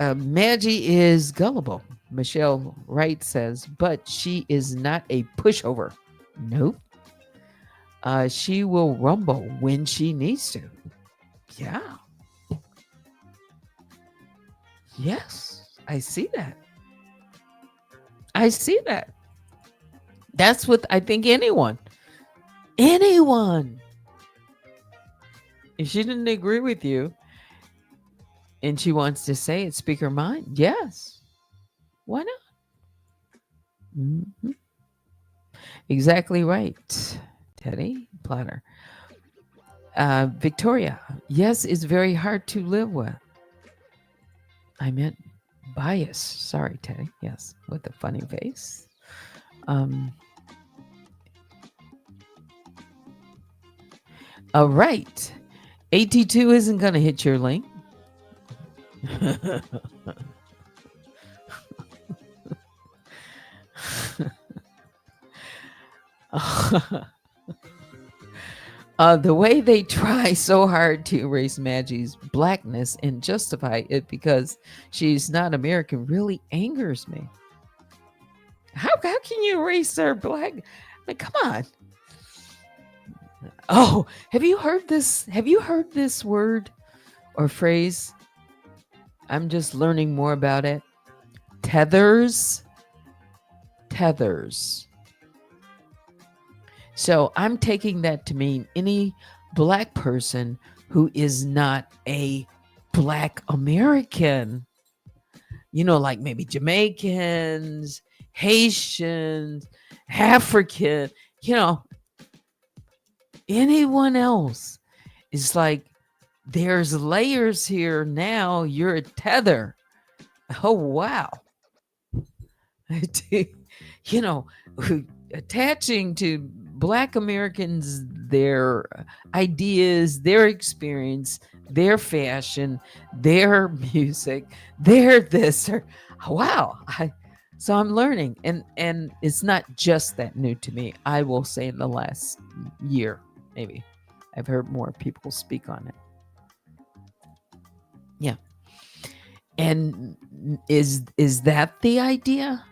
Maggie is gullible. Michelle Wright says, but she is not a pushover. Nope. She will rumble when she needs to. Yeah. Yes, I see that. That's what I think anyone. If she didn't agree with you and she wants to say it, speak her mind, yes. Why not? Mm-hmm. Exactly right, Teddy Platter. Victoria, yes, it's very hard to live with. I meant bias. Sorry, Teddy. Yes, with a funny face. All right. AT2 isn't going to hit your link. The way they try so hard to erase Maggie's blackness and justify it because she's not American really angers me. How how can you erase their black? I mean, come on. Oh, have you heard this? Have you heard this word or phrase? I'm just learning more about it. Tethers. Tethers. So I'm taking that to mean any black person who is not a black American. You know, like maybe Jamaicans, Haitians, African, you know, anyone else. It's like there's layers here now. You're a tether. Oh, wow. You know, attaching to black Americans their ideas, their experience, their fashion, their music, their this or wow. So I'm learning, and it's not just that new to me. I will say in the last year, maybe I've heard more people speak on it. Yeah. And is that the idea?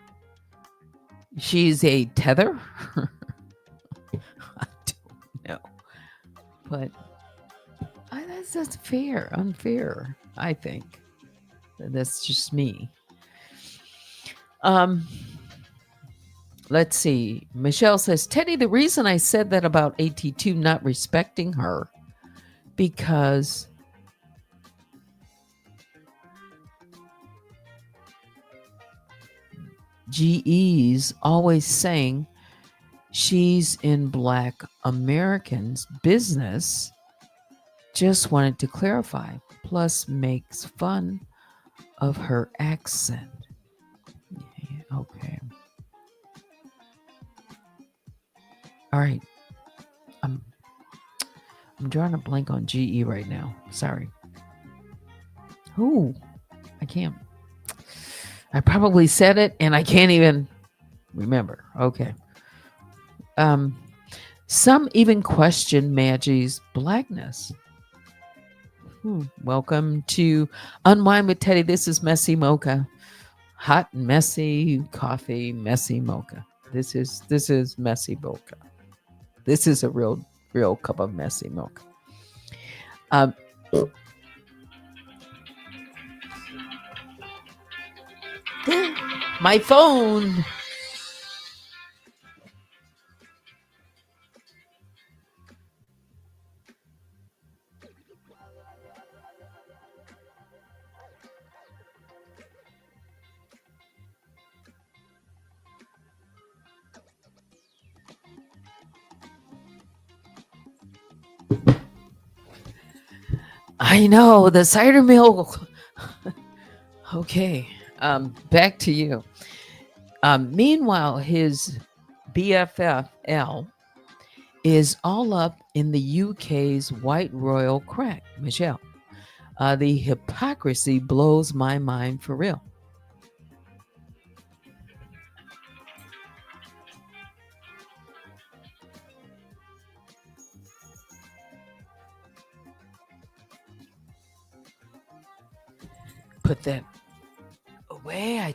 She's a tether? I don't know. But that's fair, unfair, I think. That's just me. Let's see. Michelle says, Teddy, the reason I said that about AT2 not respecting her, because GE's always saying she's in black Americans' business. Just wanted to clarify. Plus makes fun of her accent. Yeah, okay. All right. I'm drawing a blank on GE right now. Sorry. Ooh, I can't. I probably said it and I can't even remember. Okay. Some even question Maggie's blackness. Welcome to Unwind with Teddy. This is MessyMocha. Hot, messy coffee, MessyMocha. This is MessyMocha. This is a real cup of MessyMocha. My phone. I know the cider mill. Okay. Back to you. Meanwhile, his BFF is all up in the UK's white royal crack. Michelle, the hypocrisy blows my mind for real. Put that away. I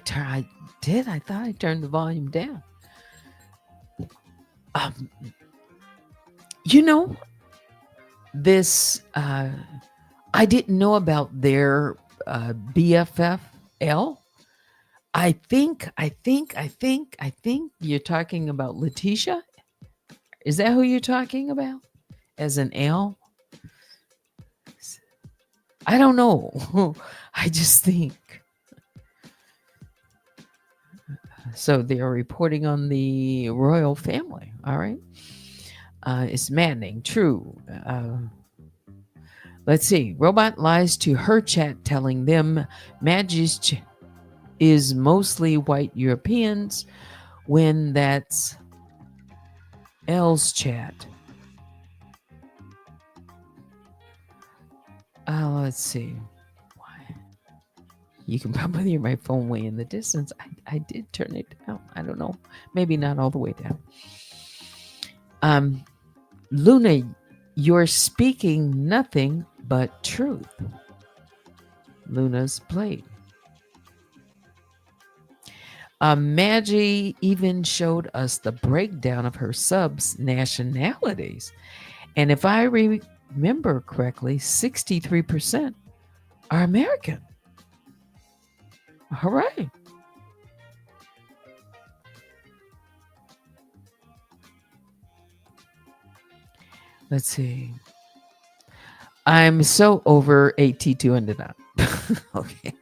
did. I thought I turned the volume down. You know, this I didn't know about their BFFL. I think you're talking about Letitia. Is that who you're talking about? As an L? I don't know. I just think. So they are reporting on the royal family. All right. It's maddening. True. Let's see. Robot lies to her chat, telling them Maggie's is mostly white Europeans when that's L's chat. Let's see. Why? You can probably hear my phone way in the distance. I did turn it down. I don't know. Maybe not all the way down. Luna, you're speaking nothing but truth. Luna's played. Maggie even showed us the breakdown of her subs' nationalities. And if I remember correctly, 63% are American. All right. Let's see. I'm so over 82 and up. Okay.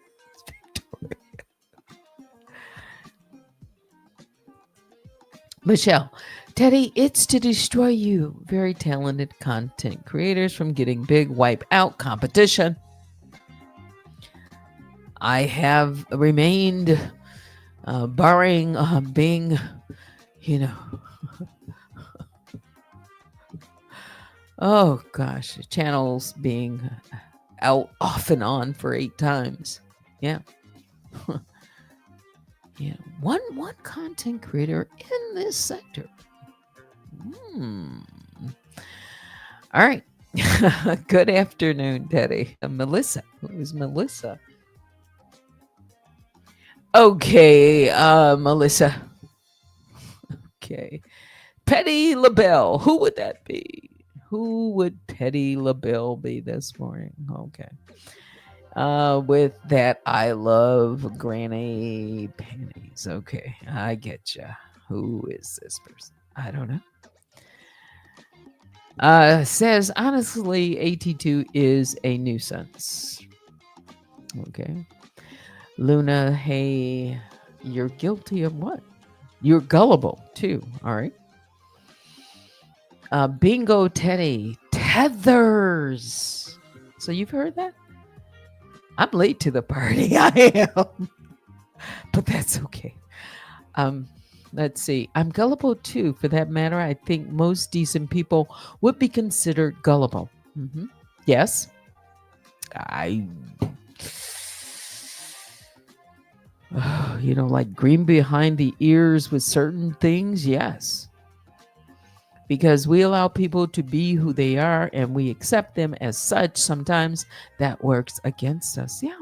Michelle, Teddy, it's to destroy you. Very talented content creators from getting big wipe out competition. I have remained barring being, you know, oh gosh, channels being out off and on for 8 times. Yeah. Yeah. One content creator in this sector. All right. Good afternoon, Teddy. Melissa. Who is Melissa? Okay, Melissa. Okay. Petty LaBelle. Who would that be? Who would Petty LaBelle be this morning? Okay. With that, I love granny panties. Okay, I get ya. Who is this person? I don't know. Says honestly, AT2 is a nuisance. Okay. Luna, hey, you're guilty of what? You're gullible too. All right. Bingo Teddy, tethers. So you've heard that? I'm late to the party. I am. But that's okay. Let's see. I'm gullible too, for that matter. I think most decent people would be considered gullible. Yes. Like green behind the ears with certain things. Yes. Because we allow people to be who they are and we accept them as such. Sometimes that works against us. Yeah.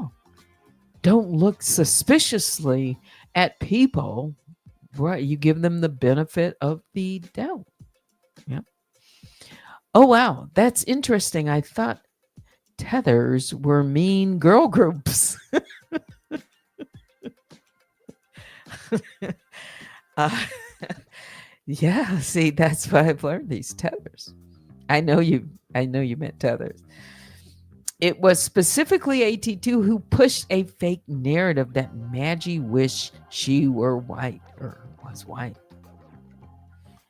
Don't look suspiciously at people. Right. You give them the benefit of the doubt. Yeah. Oh, wow. That's interesting. I thought tethers were mean girl groups. Yeah, see, that's why I've learned these tethers. I know you meant tethers. It was specifically AT2 who pushed a fake narrative that Maggie wished she were white or was white.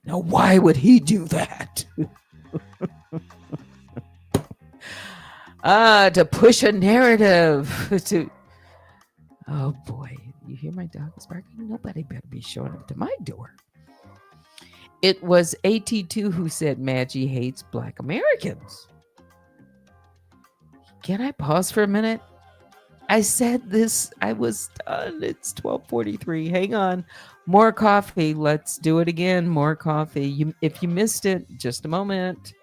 Now, why would he do that? To push a narrative to. Oh boy, you hear my dog is barking? Nobody better be showing up to my door. It was AT2 who said Maggie hates Black Americans. Can I pause for a minute? I said this. I was done. It's 12:43. Hang on. More coffee. Let's do it again. More coffee. If you missed it, just a moment.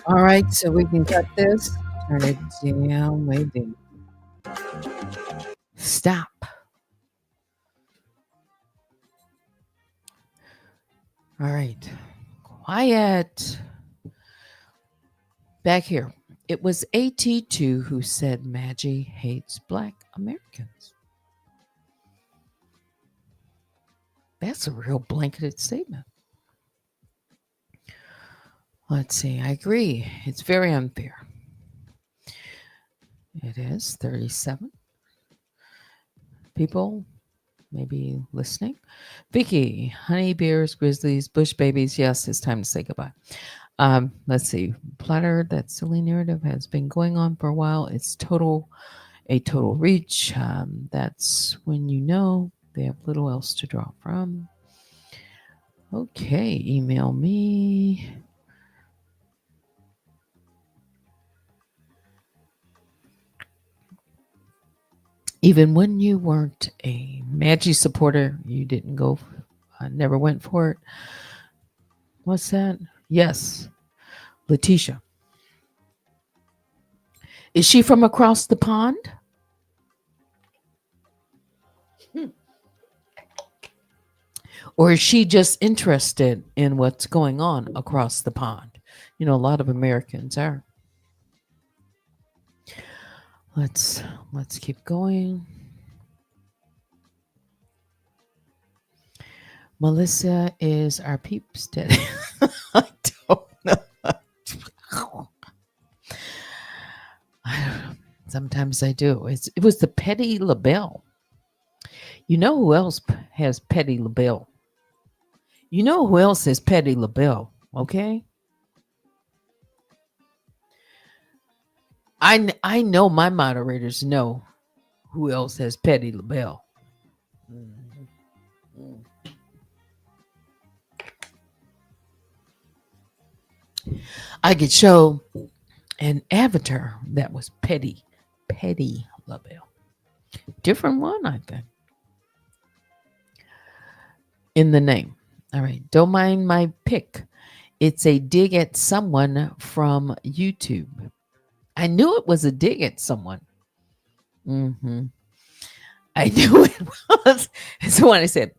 All right, so we can cut this. Turn it down, way down. Stop. All right. Quiet. Back here. It was AT2 who said Maggie hates Black Americans. That's a real blanketed statement. Let's see. I agree. It's very unfair. It is 37 people maybe listening. Vicky, honey bears, grizzlies, bush babies. Yes, it's time to say goodbye. Let's see. Platter, that silly narrative has been going on for a while. It's a total reach. That's when you know they have little else to draw from. Okay, email me. Even when you weren't a Maggie supporter, you didn't go, never went for it. What's that? Yes, Letitia. Is she from across the pond? Or is she just interested in what's going on across the pond? You know, a lot of Americans are. Let's keep going. Melissa is our peeps today. I don't know. I don't know. Sometimes I do. It was the Petty LaBelle. You know who else has Petty LaBelle? You know who else has Petty LaBelle? Okay. I know my moderators know who else has Petty LaBelle. I could show an avatar that was Petty LaBelle. Different one, I think. In the name. All right. Don't mind my pick. It's a dig at someone from YouTube. I knew it was a dig at someone. Mm-hmm. I knew it was. So when I said,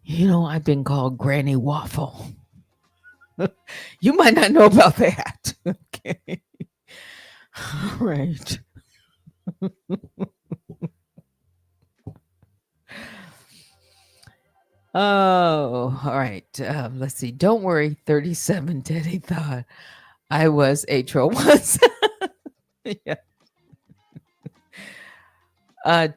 you know, I've been called Granny Waffle. You might not know about that. Okay. All right. Oh, all right. Let's see. Don't worry. 37 Teddy thought I was a troll once. Yeah.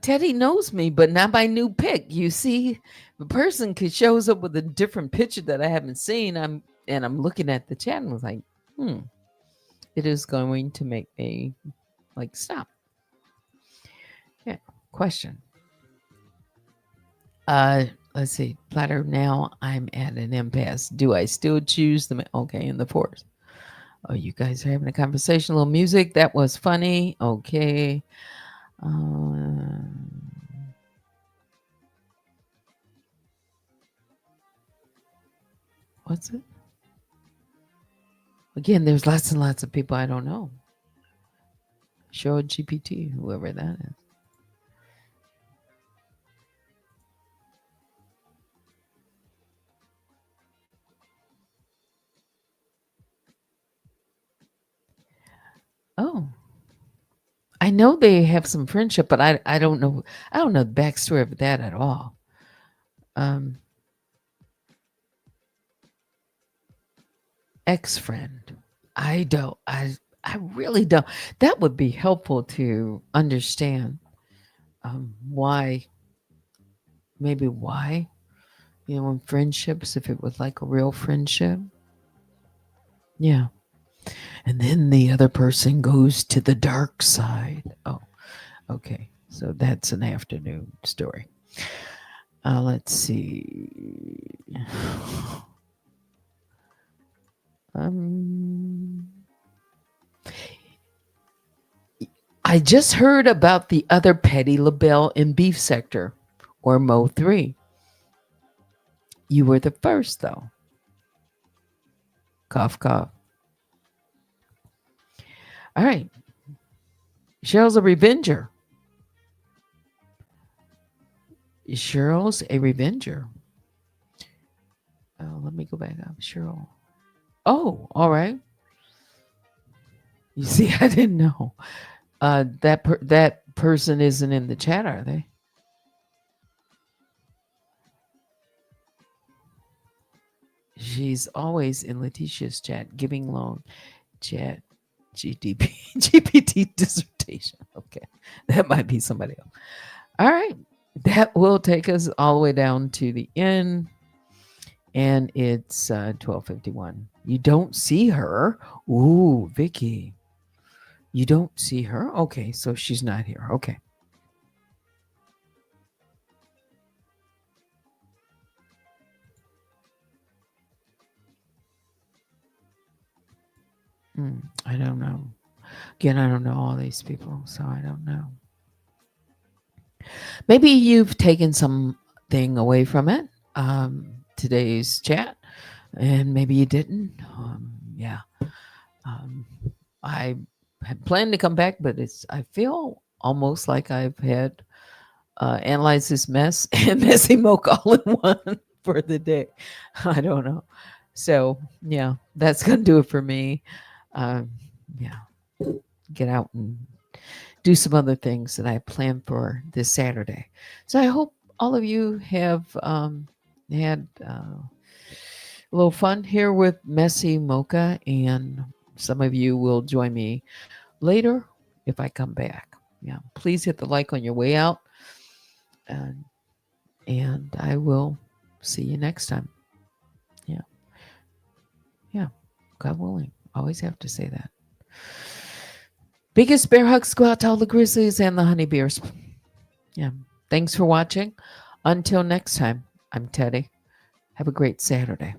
Teddy knows me, but not my new pic. You see, the person could shows up with a different picture that I haven't seen. I'm looking at the chat and was like, it is going to make me like stop. Yeah. Question. Let's see. Platter, now I'm at an impasse. Do I still choose the okay in the force? Oh, you guys are having a conversation, a little music. That was funny. Okay. What's it? Again, there's lots and lots of people I don't know. Show GPT, whoever that is. Oh, I know they have some friendship, but I don't know. I don't know the backstory of that at all. Ex-friend. I don't. I really don't. That would be helpful to understand why. Maybe why. You know, in friendships, if it was like a real friendship. Yeah. And then the other person goes to the dark side. Oh, okay. So that's an afternoon story. Let's see. I just heard about the other Petty LaBelle in Beef Sector or Mo 3. You were the first, though. Cough, cough. All right. Cheryl's a revenger. Cheryl's a revenger. Let me go back up. Cheryl. Oh, all right. You see, I didn't know. That person isn't in the chat, are they? She's always in Letitia's chat, giving loan chat GDP GPT dissertation. Okay, that might be somebody else. All right, that will take us all the way down to the end, and it's 12:51. You don't see her. Ooh, Vicky, you don't see her. Okay, so she's not here. Okay. I don't know. Again, I don't know all these people, so I don't know. Maybe you've taken something away from it, today's chat, and maybe you didn't. Yeah. Um, I had planned to come back, but I feel almost like I've had analyze this mess and MessyMocha all in one for the day. I don't know. So yeah, that's gonna do it for me. Um, yeah, get out and do some other things that I planned for this Saturday. So I hope all of you have had a little fun here with MessyMocha, and some of you will join me later if I come back. Yeah, please hit the like on your way out, and, and I will see you next time. Yeah, yeah, God willing. Always have to say that. Biggest bear hugs go out to all the grizzlies and the honeybears. Yeah. Thanks for watching. Until next time, I'm Teddy. Have a great Saturday.